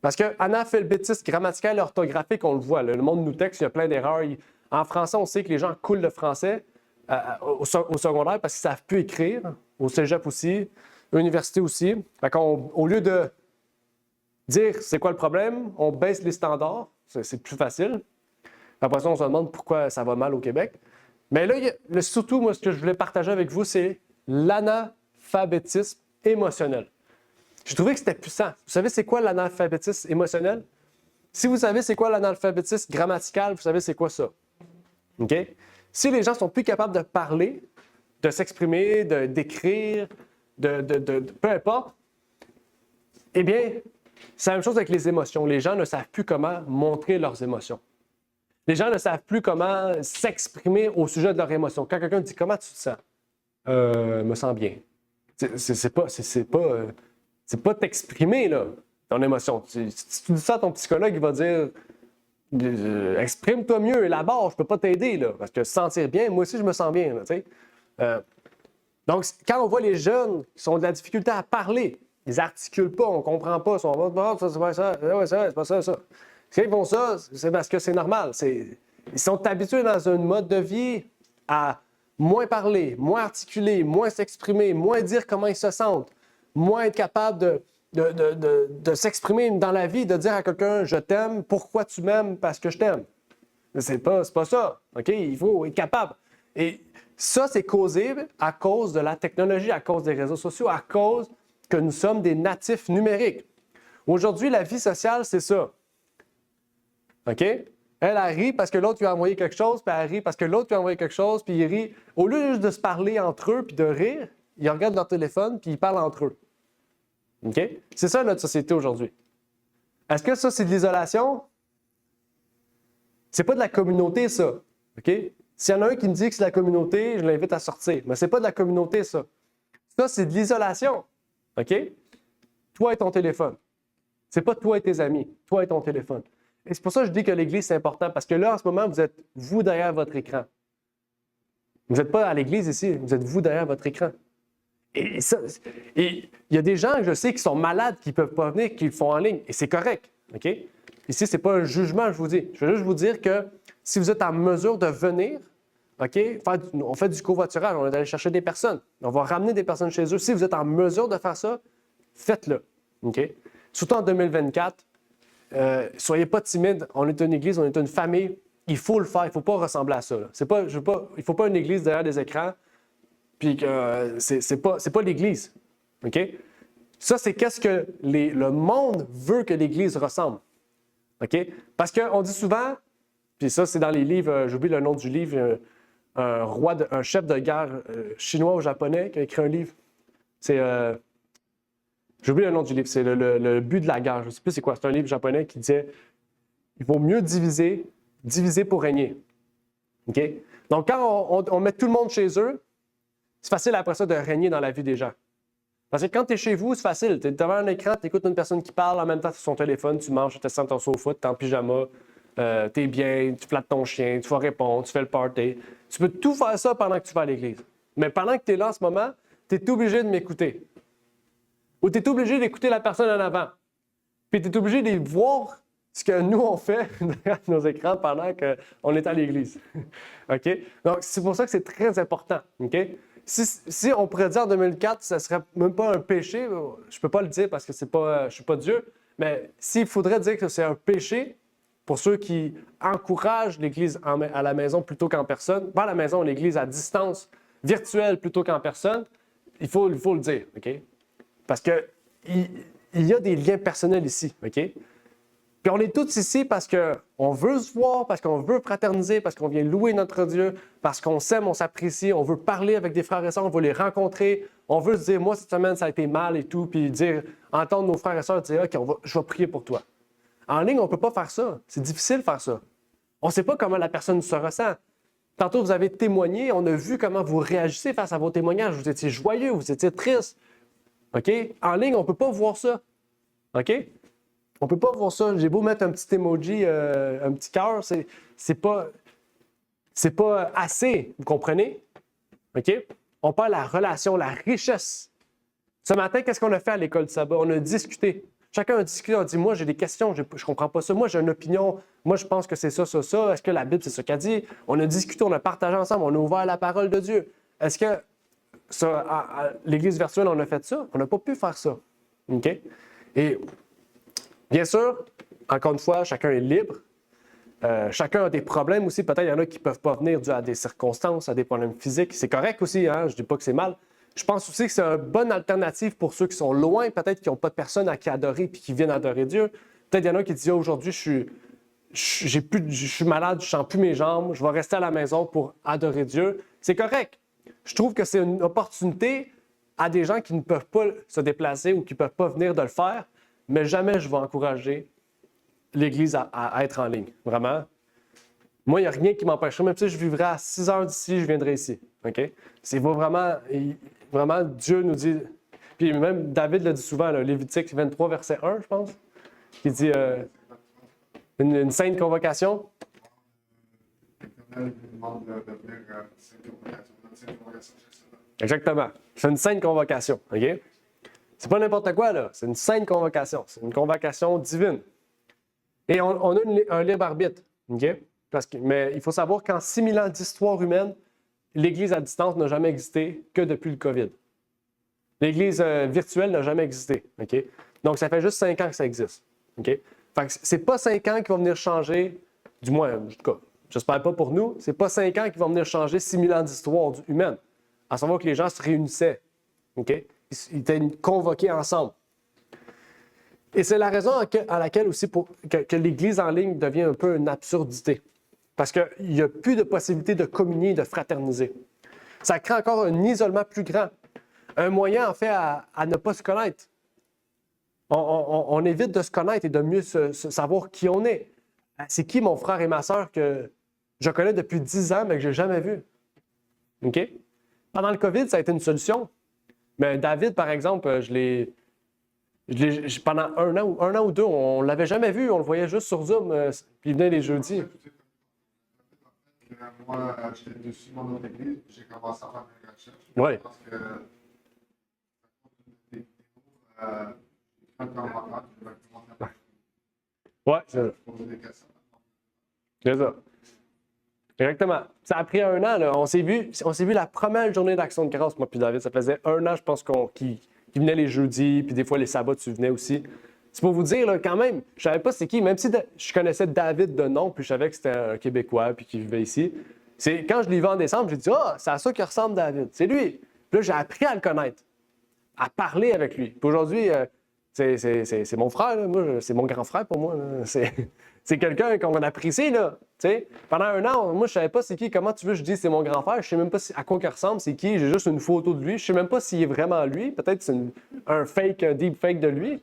Parce que analphabétisme grammatical et orthographique, on le voit, là, le monde nous texte, il y a plein d'erreurs. En français, on sait que les gens coulent le français au secondaire parce qu'ils ne savent plus écrire, au cégep aussi, à l'université aussi. Fait au lieu de dire c'est quoi le problème, on baisse les standards, c'est plus facile. Après ça, on se demande pourquoi ça va mal au Québec. Mais là, surtout, moi, ce que je voulais partager avec vous, c'est l'analphabétisme émotionnel. J'ai trouvé que c'était puissant. Vous savez, c'est quoi l'analphabétisme émotionnel? Si vous savez c'est quoi l'analphabétisme grammatical, vous savez c'est quoi ça. OK? Si les gens sont plus capables de parler, de s'exprimer, d'écrire, peu importe, eh bien, c'est la même chose avec les émotions. Les gens ne savent plus comment montrer leurs émotions. Les gens ne savent plus comment s'exprimer au sujet de leurs émotions. Quand quelqu'un dit « Comment tu te sens? » Je me sens bien. C'est pas t'exprimer, là, ton émotion. Si tu dis ça à ton psychologue, il va dire « Exprime-toi mieux, élabore, je peux pas t'aider, là, parce que se sentir bien, moi aussi, je me sens bien. » Donc, quand on voit les jeunes qui ont de la difficulté à parler, ils n'articulent pas, on ne comprend pas, ils sont « ça, c'est pas ça, c'est pas ça, ça. » Quand ils font ça, c'est parce que c'est normal. Ils sont habitués dans un mode de vie à moins parler, moins articuler, moins s'exprimer, moins dire comment ils se sentent, moins être capable de s'exprimer dans la vie, de dire à quelqu'un « je t'aime, pourquoi tu m'aimes? Parce que je t'aime. » C'est pas ça. OK? Il faut être capable. Et ça, c'est causé à cause de la technologie, à cause des réseaux sociaux, à cause que nous sommes des natifs numériques. Aujourd'hui, la vie sociale, c'est ça. OK? Elle rit parce que l'autre lui a envoyé quelque chose, puis elle rit parce que l'autre lui a envoyé quelque chose, puis il rit. Au lieu juste de se parler entre eux puis de rire, ils regardent leur téléphone puis ils parlent entre eux. OK? C'est ça notre société aujourd'hui. Est-ce que ça, c'est de l'isolation? C'est pas de la communauté, ça. OK? S'il y en a un qui me dit que c'est de la communauté, je l'invite à sortir. Mais c'est pas de la communauté, ça. Ça, c'est de l'isolation. OK? Toi et ton téléphone. C'est pas toi et tes amis. Toi et ton téléphone. Et c'est pour ça que je dis que l'Église, c'est important, parce que là, en ce moment, vous êtes vous derrière votre écran. Vous n'êtes pas à l'Église ici, vous êtes vous derrière votre écran. Et il y a des gens, je sais, qui sont malades, qui ne peuvent pas venir, qui le font en ligne, et c'est correct. OK? Ici, ce n'est pas un jugement, je vous dis. Je veux juste vous dire que si vous êtes en mesure de venir, OK, on fait du covoiturage, on est allé chercher des personnes. On va ramener des personnes chez eux. Si vous êtes en mesure de faire ça, faites-le. OK? Surtout en 2024. Soyez pas timides, on est une église, on est une famille, il faut le faire, il ne faut pas ressembler à ça. Il ne faut pas une église derrière des écrans, puis que c'est pas l'église. OK? Ça, c'est qu'est-ce que le monde veut que l'église ressemble. OK? Parce qu'on dit souvent, puis ça, c'est dans les livres, j'oublie le nom du livre, un chef de guerre chinois ou japonais qui a écrit un livre. C'est. J'ai oublié le nom du livre, c'est le but de la guerre. Je ne sais plus c'est quoi. C'est un livre japonais qui disait il vaut mieux diviser pour régner. OK? Donc, quand on met tout le monde chez eux, c'est facile après ça de régner dans la vie des gens. Parce que quand tu es chez vous, c'est facile. Tu es devant un écran, tu écoutes une personne qui parle, en même temps, sur son téléphone, tu manges, tu te sens sur ton sofa, tu es en pyjama, tu es bien, tu flattes ton chien, tu vas répondre, tu fais le party. Tu peux tout faire ça pendant que tu vas à l'église. Mais pendant que tu es là en ce moment, tu es obligé de m'écouter. Ou tu es obligé d'écouter la personne en avant. Puis tu es obligé de voir ce que nous, on fait derrière nos écrans pendant qu'on est à l'église. OK? Donc, c'est pour ça que c'est très important. OK? Si on pourrait dire en 2004, ça ne serait même pas un péché, je ne peux pas le dire parce que je ne suis pas Dieu, mais s'il faudrait dire que c'est un péché pour ceux qui encouragent l'Église à la maison plutôt qu'en personne, pas à la maison, l'Église à distance, virtuelle plutôt qu'en personne, il faut le dire. OK? Parce qu'il y a des liens personnels ici. OK? Puis on est tous ici parce qu'on veut se voir, parce qu'on veut fraterniser, parce qu'on vient louer notre Dieu, parce qu'on s'aime, on s'apprécie, on veut parler avec des frères et sœurs, on veut les rencontrer, on veut se dire, moi, cette semaine, ça a été mal et tout, puis entendre nos frères et sœurs dire, OK, je vais prier pour toi. En ligne, on ne peut pas faire ça. C'est difficile de faire ça. On ne sait pas comment la personne se ressent. Tantôt, vous avez témoigné, on a vu comment vous réagissez face à vos témoignages. Vous étiez joyeux, vous étiez triste. OK? En ligne, on ne peut pas voir ça. OK? On ne peut pas voir ça. J'ai beau mettre un petit emoji, un petit cœur, c'est pas assez. Vous comprenez? OK? On parle de la relation, la richesse Ce matin, qu'est-ce qu'on a fait à l'école du sabbat? On a discuté. Chacun a discuté, on a dit, moi, j'ai des questions, je ne comprends pas ça. Moi, j'ai une opinion. Moi, je pense que c'est ça, ça, ça. Est-ce que la Bible, c'est ça qu'elle dit? On a discuté, on a partagé ensemble, on a ouvert la parole de Dieu. Est-ce que ça, à l'Église virtuelle, on a fait ça? On n'a pas pu faire ça. OK? Et bien sûr, encore une fois, chacun est libre. Chacun a des problèmes aussi. Peut-être qu'il y en a qui ne peuvent pas venir dû à des circonstances, à des problèmes physiques. C'est correct aussi, hein? Je ne dis pas que c'est mal. Je pense aussi que c'est une bonne alternative pour ceux qui sont loin, peut-être qui n'ont pas de personne à qui adorer et qui viennent adorer Dieu. Peut-être qu'il y en a qui disent aujourd'hui, je suis malade, je ne sens plus mes jambes, je vais rester à la maison pour adorer Dieu. C'est correct. Je trouve que c'est une opportunité à des gens qui ne peuvent pas se déplacer ou qui ne peuvent pas venir de le faire, mais jamais je vais encourager l'Église à être en ligne. Vraiment. Moi, il n'y a rien qui m'empêcherait, même si je vivrais à 6 heures d'ici, je viendrais ici. OK? C'est vraiment, Dieu nous dit, puis même David le dit souvent, là, Lévitique 23, verset 1, je pense, qui dit une sainte convocation. Exactement. C'est une sainte convocation. OK? C'est pas n'importe quoi, là. C'est une sainte convocation. C'est une convocation divine. Et on a un libre arbitre. OK? Mais il faut savoir qu'en 6000 ans d'histoire humaine, l'Église à distance n'a jamais existé que depuis le COVID. L'Église virtuelle n'a jamais existé. OK? Donc, ça fait juste 5 ans que ça existe. OK? Fait que c'est pas 5 ans qui vont venir changer, du moins, en tout cas, j'espère pas pour nous, c'est pas 5 ans qui vont venir changer 6000 ans d'histoire humaine. À savoir que les gens se réunissaient. OK? Ils étaient convoqués ensemble. Et c'est la raison à laquelle aussi que l'Église en ligne devient un peu une absurdité. Parce qu'il n'y a plus de possibilité de communier, de fraterniser. Ça crée encore un isolement plus grand. Un moyen, en fait, à ne pas se connaître. On évite de se connaître et de mieux savoir qui on est. C'est qui mon frère et ma sœur que je connais depuis 10 ans, mais que je n'ai jamais vu? OK? Pendant le COVID, ça a été une solution. Mais David, par exemple, pendant un an ou deux, on ne l'avait jamais vu. On le voyait juste sur Zoom, puis il venait les jeudis. Moi, j'étais dessus mon autre église, j'ai commencé à faire mes recherches. Oui. Parce que quand on va Oui, c'est ça. poser des questions. C'est ça. Exactement. Ça a pris un an. Là. On s'est vu la première journée d'action de grâce, moi puis David. Ça faisait un an, je pense, qu'il venait les jeudis, puis des fois les sabbats, tu venais aussi. C'est pour vous dire, là, quand même, je savais pas c'est qui, même si je connaissais David de nom, puis je savais que c'était un Québécois, puis qu'il vivait ici. C'est quand je l'ai vu en décembre, j'ai dit « Ah, c'est à ça qu'il ressemble David, c'est lui! » Puis là, j'ai appris à le connaître, à parler avec lui. Puis aujourd'hui, c'est mon frère, là. Moi, c'est mon grand frère pour moi. C'est quelqu'un qu'on apprécie, là. T'sais. Pendant un an, moi, je savais pas c'est qui, comment tu veux que je dise c'est mon grand frère, je sais même pas à quoi il ressemble, c'est qui, j'ai juste une photo de lui, je sais même pas s'il est vraiment lui, peut-être c'est un deep fake de lui.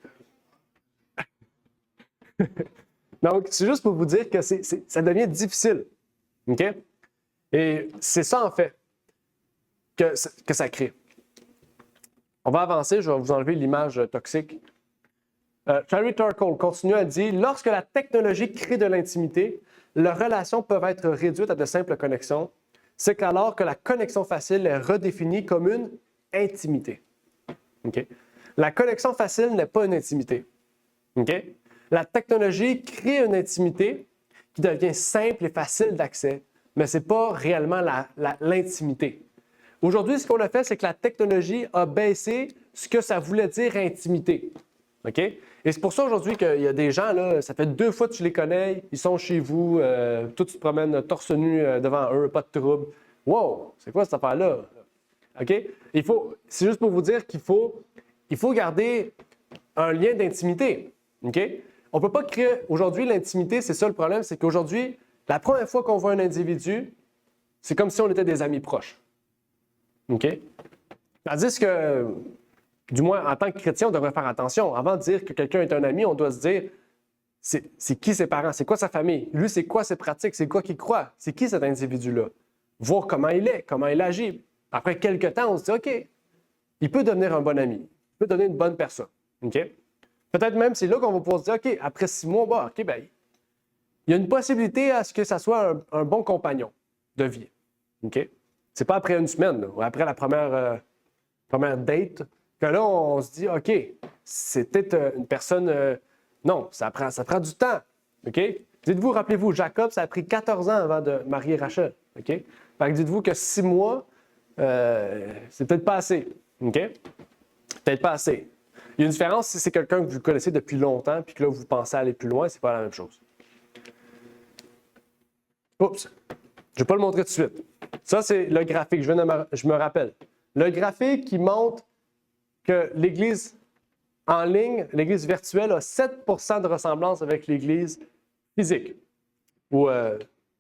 Donc, c'est juste pour vous dire que ça devient difficile. OK? Et c'est ça, en fait, que ça crée. On va avancer, je vais vous enlever l'image toxique. Charlie Turkle continue à dire « Lorsque la technologie crée de l'intimité, leurs relations peuvent être réduites à de simples connexions. C'est qu'alors que la connexion facile est redéfinie comme une intimité. » OK? La connexion facile n'est pas une intimité. OK? La technologie crée une intimité qui devient simple et facile d'accès, mais ce n'est pas réellement l'intimité. Aujourd'hui, ce qu'on a fait, c'est que la technologie a baissé ce que ça voulait dire intimité. OK? Et c'est pour ça aujourd'hui qu'il y a des gens, là, ça fait 2 fois que tu les connais, ils sont chez vous, toi tu te promènes torse nu devant eux, pas de trouble. Wow! C'est quoi cette affaire-là? OK? C'est juste pour vous dire qu'il faut garder un lien d'intimité. OK? On ne peut pas créer... Aujourd'hui, l'intimité, c'est ça le problème, c'est qu'aujourd'hui, la première fois qu'on voit un individu, c'est comme si on était des amis proches. OK? Tandis que, du moins, en tant que chrétien, on devrait faire attention. Avant de dire que quelqu'un est un ami, on doit se dire, c'est qui ses parents? C'est quoi sa famille? Lui, c'est quoi ses pratiques? C'est quoi qu'il croit? C'est qui cet individu-là? Voir comment il est, comment il agit. Après quelques temps, on se dit, OK, il peut devenir un bon ami. Il peut devenir une bonne personne. OK? Peut-être même c'est là qu'on va pouvoir se dire, OK, après 6 mois, OK, ben, il y a une possibilité à ce que ça soit un bon compagnon de vie. OK? C'est pas après une semaine, là, ou après la première date que là, on se dit, OK, c'est peut-être une personne... non, ça prend du temps. OK? Dites-vous, rappelez-vous, Jacob, ça a pris 14 ans avant de marier Rachel. OK? Fait que dites-vous que 6 mois, c'est peut-être pas assez. OK? Peut-être pas assez. Il y a une différence si c'est quelqu'un que vous connaissez depuis longtemps puis que là, vous pensez aller plus loin, c'est pas la même chose. Oups! Je ne vais pas le montrer tout de suite. Ça, c'est le graphique. Je me rappelle. Le graphique qui montre que l'Église en ligne, l'Église virtuelle, a 7 % de ressemblance avec l'Église physique ou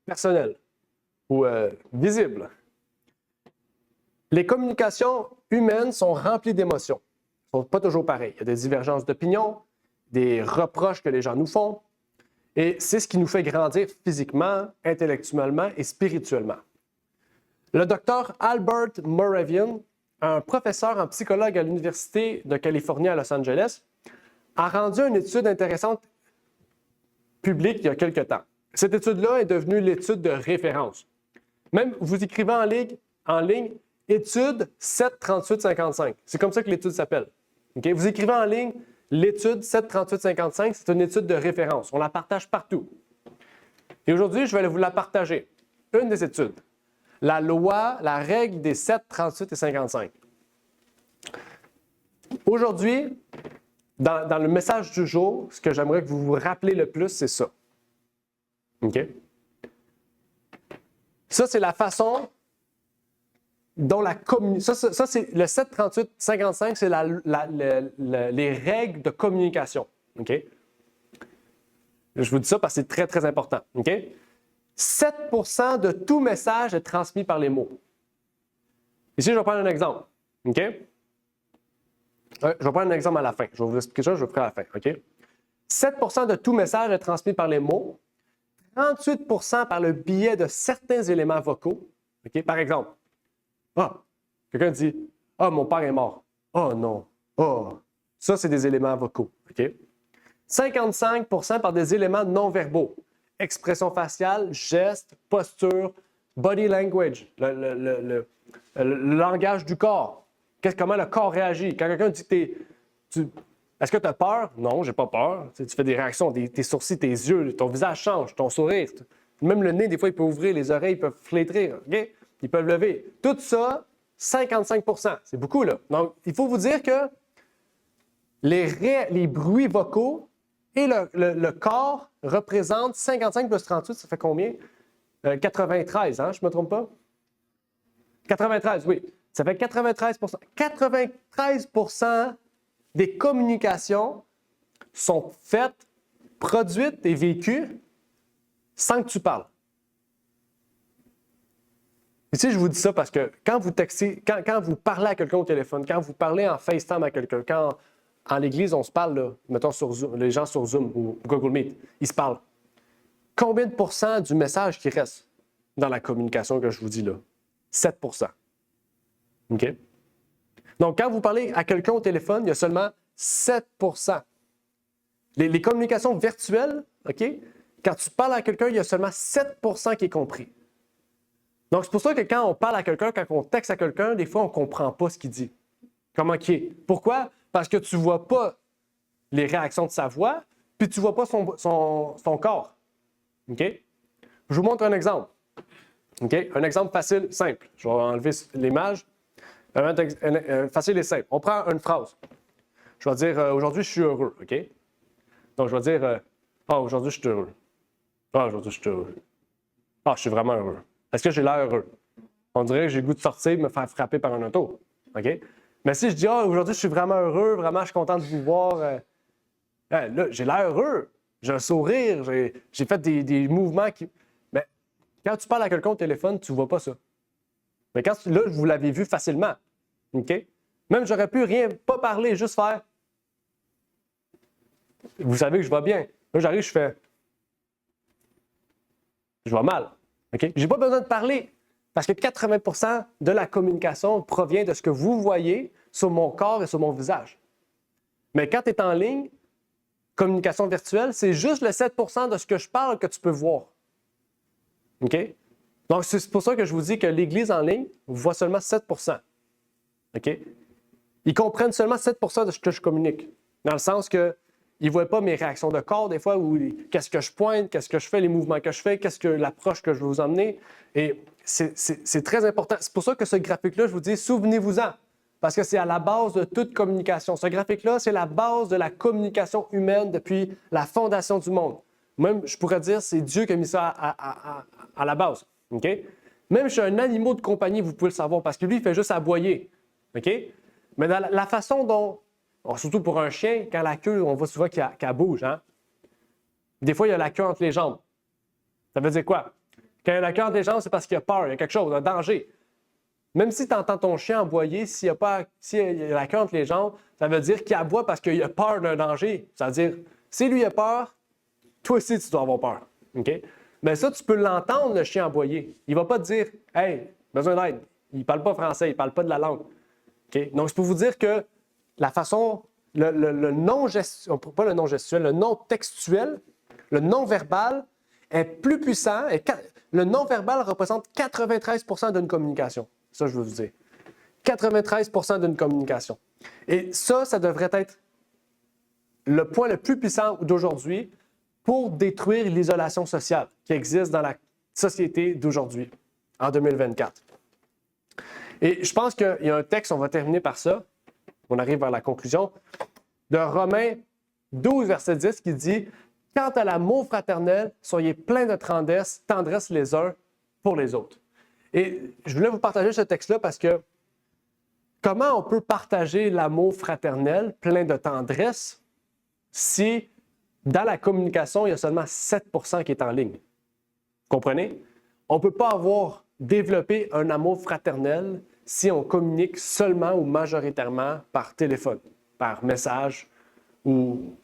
personnelle ou visible. Les communications humaines sont remplies d'émotions. Elles ne sont pas toujours pareilles. Il y a des divergences d'opinion, des reproches que les gens nous font. Et c'est ce qui nous fait grandir physiquement, intellectuellement et spirituellement. Le docteur Albert Moravian, un professeur en psychologue à l'Université de Californie à Los Angeles, a rendu une étude intéressante publique il y a quelque temps. Cette étude-là est devenue l'étude de référence. Même vous écrivez en ligne étude 73855. C'est comme ça que l'étude s'appelle. Okay? Vous écrivez en ligne l'étude 73855, c'est une étude de référence. On la partage partout. Et aujourd'hui, je vais vous la partager. Une des études. La loi, la règle des 7, 38 et 55. Aujourd'hui, dans le message du jour, ce que j'aimerais que vous vous rappelez le plus, c'est ça. OK? Ça, c'est la façon dont la communication... Ça, c'est le 7, 38, 55, c'est les règles de communication. OK? Je vous dis ça parce que c'est très, très important. OK? 7 % de tout message est transmis par les mots. Ici, je vais prendre un exemple. OK? Je vais prendre un exemple à la fin. Je vais vous expliquer ça, je vais vous faire à la fin. OK? 7 % de tout message est transmis par les mots. 38 % par le biais de certains éléments vocaux. OK? Par exemple, quelqu'un dit « Ah, mon père est mort. » « Oh non. Oh. » Ça, c'est des éléments vocaux. OK? 55 % par des éléments non-verbaux. Expression faciale, gestes, posture, body language, le langage du corps. Comment le corps réagit. Quand quelqu'un dit est-ce que tu as peur? Non, j'ai pas peur. Tu fais des réactions, tes sourcils, tes yeux, ton visage change, ton sourire. Même le nez, des fois, il peut ouvrir, les oreilles peuvent flétrir. Okay? Ils peuvent lever. Tout ça, 55 %. C'est beaucoup, là. Donc, il faut vous dire que les bruits vocaux et le corps représentent 55 plus 38, ça fait combien? 93, hein, je ne me trompe pas? 93, oui. Ça fait 93 %. 93 % des communications sont faites, produites et vécues sans que tu parles. Ici, je vous dis ça parce que quand vous textez, quand vous parlez à quelqu'un au téléphone, quand vous parlez en FaceTime à quelqu'un, quand en l'église, on se parle, là, mettons sur Zoom, les gens sur Zoom ou Google Meet, ils se parlent. Combien de pourcents du message qui reste dans la communication que je vous dis là? 7 %. OK? Donc, quand vous parlez à quelqu'un au téléphone, il y a seulement 7 %. Les communications virtuelles, OK? Quand tu parles à quelqu'un, il y a seulement 7 % qui est compris. Donc, c'est pour ça que quand on parle à quelqu'un, quand on texte à quelqu'un, des fois, on ne comprend pas ce qu'il dit. Comment il est. Pourquoi? Parce que tu ne vois pas les réactions de sa voix, puis tu ne vois pas son corps. OK? Je vous montre un exemple. OK? Un exemple facile, simple. Je vais enlever l'image. Facile et simple. On prend une phrase. Je vais dire aujourd'hui, je suis heureux. OK? Donc, je vais dire aujourd'hui, je suis heureux. Aujourd'hui, je suis heureux. Je suis vraiment heureux. Est-ce que j'ai l'air heureux? On dirait que j'ai le goût de sortir et de me faire frapper par un auto. OK? Mais si je dis aujourd'hui, je suis vraiment heureux, vraiment, je suis content de vous voir. Là, j'ai l'air heureux. J'ai un sourire. J'ai fait des mouvements qui. Mais quand tu parles à quelqu'un au téléphone, tu ne vois pas ça. Mais là, vous l'avez vu facilement. OK? Même, j'aurais pu pas parler, juste faire. Vous savez que je vais bien. Là, j'arrive, je fais. Je vais mal. OK? Je n'ai pas besoin de parler. Parce que 80 % de la communication provient de ce que vous voyez sur mon corps et sur mon visage. Mais quand tu es en ligne, communication virtuelle, c'est juste le 7 % de ce que je parle que tu peux voir. OK? Donc, c'est pour ça que je vous dis que l'Église en ligne voit seulement 7 %. OK? Ils comprennent seulement 7 de ce que je communique. Dans le sens que ils ne voient pas mes réactions de corps des fois, ou qu'est-ce que je pointe, qu'est-ce que je fais, les mouvements que je fais, qu'est-ce que l'approche que je veux vous emmener. Et c'est très important. C'est pour ça que ce graphique-là, je vous dis, souvenez-vous-en. Parce que c'est à la base de toute communication. Ce graphique-là, c'est la base de la communication humaine depuis la fondation du monde. Même, je pourrais dire, c'est Dieu qui a mis ça à la base. OK? Même chez un animal de compagnie, vous pouvez le savoir, parce que lui, il fait juste aboyer. OK? Mais dans la façon dont, surtout pour un chien, quand la queue, on voit souvent qu'elle bouge. Hein? Des fois, il y a la queue entre les jambes. Ça veut dire quoi? Quand il y a la queue entre les jambes, c'est parce qu'il y a peur, il y a quelque chose, un danger. Même si tu entends ton chien aboyer, s'il y a la queue entre les jambes, ça veut dire qu'il aboie parce qu'il a peur d'un danger. Ça veut dire, si lui a peur, toi aussi, tu dois avoir peur. OK? Mais ça, tu peux l'entendre, le chien aboyer. Il ne va pas te dire « Hey, besoin d'aide ». Il ne parle pas français, il ne parle pas de la langue. OK? Donc, je peux vous dire que la façon, le non-gestuel, pas le non-gestuel, le non-textuel, le non-verbal est plus puissant. Et le non-verbal représente 93 d'une communication. Ça, je veux vous dire. 93 d'une communication. Et ça devrait être le point le plus puissant d'aujourd'hui pour détruire l'isolation sociale qui existe dans la société d'aujourd'hui, en 2024. Et je pense qu'il y a un texte, on va terminer par ça, on arrive vers la conclusion, de Romains 12, verset 10, qui dit « Quant à l'amour fraternel, soyez pleins de tendresse les uns pour les autres. » Et je voulais vous partager ce texte-là parce que comment on peut partager l'amour fraternel plein de tendresse si dans la communication, il y a seulement 7 qui est en ligne? Vous comprenez? On ne peut pas développer un amour fraternel si on communique seulement ou majoritairement par téléphone, par message ou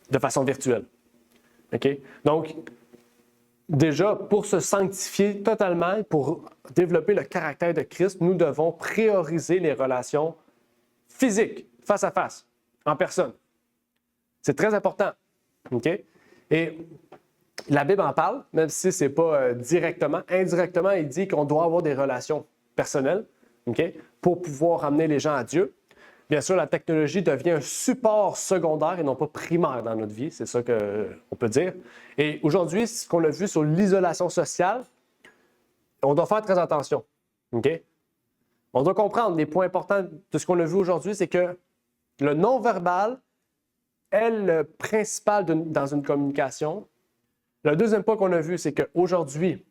de façon virtuelle. OK? Donc, déjà, pour se sanctifier totalement, pour développer le caractère de Christ, nous devons prioriser les relations physiques, face à face, en personne. C'est très important. OK? Et la Bible en parle, même si ce n'est pas directement, indirectement, il dit qu'on doit avoir des relations personnelles, OK? Pour pouvoir amener les gens à Dieu. Bien sûr, la technologie devient un support secondaire et non pas primaire dans notre vie, c'est ça qu'on peut dire. Et aujourd'hui, ce qu'on a vu sur l'isolation sociale, on doit faire très attention. OK? On doit comprendre les points importants de ce qu'on a vu aujourd'hui, c'est que le non-verbal est le principal dans une communication. Le deuxième point qu'on a vu, c'est qu'aujourd'hui,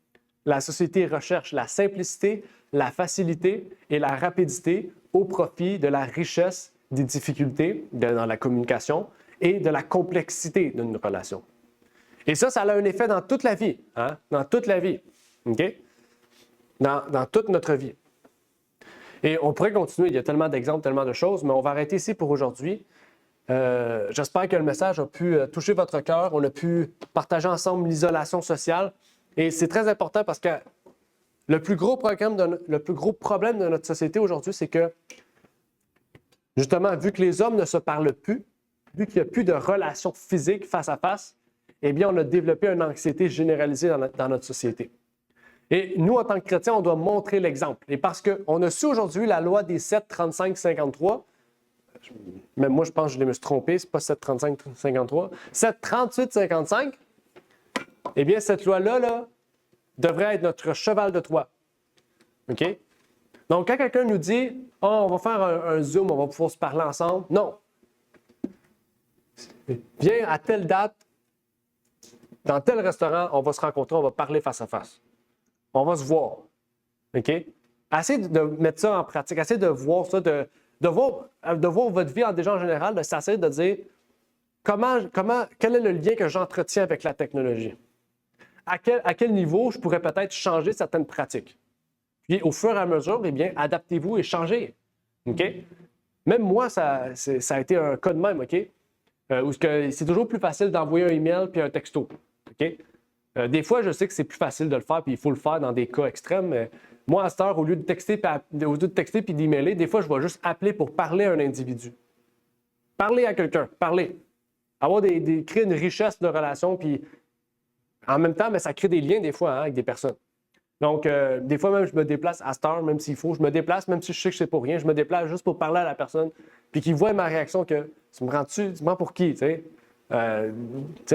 la société recherche la simplicité, la facilité et la rapidité au profit de la richesse des difficultés dans la communication et de la complexité d'une relation. Et ça a un effet dans toute la vie, hein? Dans toute la vie, OK? Dans toute notre vie. Et on pourrait continuer, il y a tellement d'exemples, tellement de choses, mais on va arrêter ici pour aujourd'hui. J'espère que le message a pu toucher votre cœur. On a pu partager ensemble l'isolation sociale. Et c'est très important parce que le plus gros problème de notre société aujourd'hui, c'est que, justement, vu que les hommes ne se parlent plus, vu qu'il n'y a plus de relations physiques face à face, eh bien, on a développé une anxiété généralisée dans notre société. Et nous, en tant que chrétiens, on doit montrer l'exemple. Et parce qu'on a su aujourd'hui la loi des 7, 35, 53, même moi, je pense que je me suis trompé, c'est pas 7, 35, 53, 7, 38, 55, eh bien, cette loi-là devrait être notre cheval de Troie. OK? Donc, quand quelqu'un nous dit « Oh, on va faire un Zoom, on va pouvoir se parler ensemble », non. Viens à telle date, dans tel restaurant, on va se rencontrer, on va parler face à face. On va se voir. OK? Essayez de mettre ça en pratique, essayez de voir ça, de voir votre vie déjà en général, de s'asseoir de dire quel est le lien que j'entretiens avec la technologie? À quel niveau je pourrais peut-être changer certaines pratiques? Puis au fur et à mesure, eh bien, adaptez-vous et changez. OK? Même moi, ça a été un cas de même, OK? Où c'est toujours plus facile d'envoyer un email puis un texto. OK? Des fois, je sais que c'est plus facile de le faire puis il faut le faire dans des cas extrêmes. Mais moi, à cette heure, au lieu de texter puis d'emailer, des fois, je vais juste appeler pour parler à un individu. Parler à quelqu'un, parler. Créer une richesse de relations, puis en même temps, mais ça crée des liens des fois avec des personnes. Donc, des fois même, je me déplace à cette heure, même s'il faut. Je me déplace, même si je sais que c'est pour rien. Je me déplace juste pour parler à la personne. Puis qu'il voit ma réaction que tu me prends pour qui, tu sais?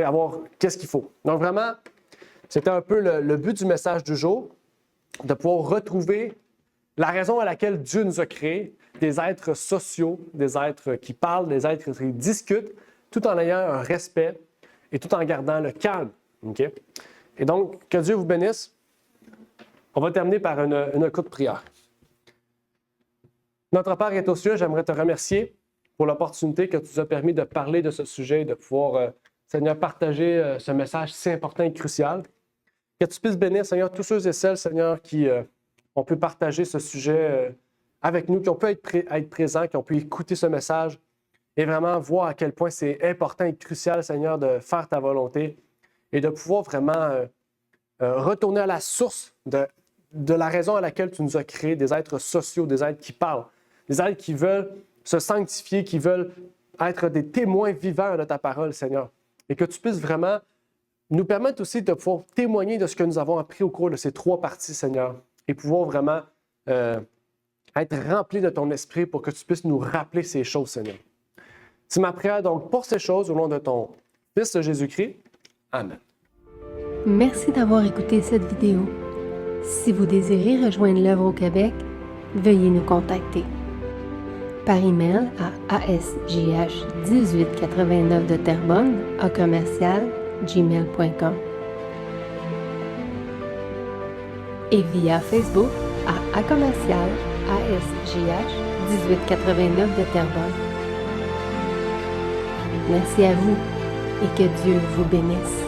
Avoir qu'est-ce qu'il faut. Donc, vraiment, c'était un peu le but du message du jour, de pouvoir retrouver la raison à laquelle Dieu nous a créés, des êtres sociaux, des êtres qui parlent, des êtres qui discutent, tout en ayant un respect et tout en gardant le calme. Okay? Et donc, que Dieu vous bénisse. On va terminer par une courte prière. Notre Père est aux cieux, j'aimerais te remercier pour l'opportunité que tu nous as permis de parler de ce sujet, de pouvoir, Seigneur, partager ce message si important et crucial. Que tu puisses bénir, Seigneur, tous ceux et celles, Seigneur, qui ont pu partager ce sujet avec nous, qui ont pu être présents, qui ont pu écouter ce message et vraiment voir à quel point c'est important et crucial, Seigneur, de faire ta volonté et de pouvoir vraiment retourner à la source de la raison à laquelle tu nous as créés, des êtres sociaux, des êtres qui parlent, des êtres qui veulent se sanctifier, qui veulent être des témoins vivants de ta parole, Seigneur. Et que tu puisses vraiment nous permettre aussi de pouvoir témoigner de ce que nous avons appris au cours de ces 3 parties, Seigneur, et pouvoir vraiment être remplis de ton esprit pour que tu puisses nous rappeler ces choses, Seigneur. C'est ma prière donc pour ces choses au nom de ton Fils Jésus-Christ. Amen. Merci d'avoir écouté cette vidéo. Si vous désirez rejoindre l'œuvre au Québec, veuillez nous contacter par email à asjh1889 de Terrebonne à commercial@gmail.com et via Facebook à commercial ASJH1889 de Terrebonne. Merci à vous et que Dieu vous bénisse.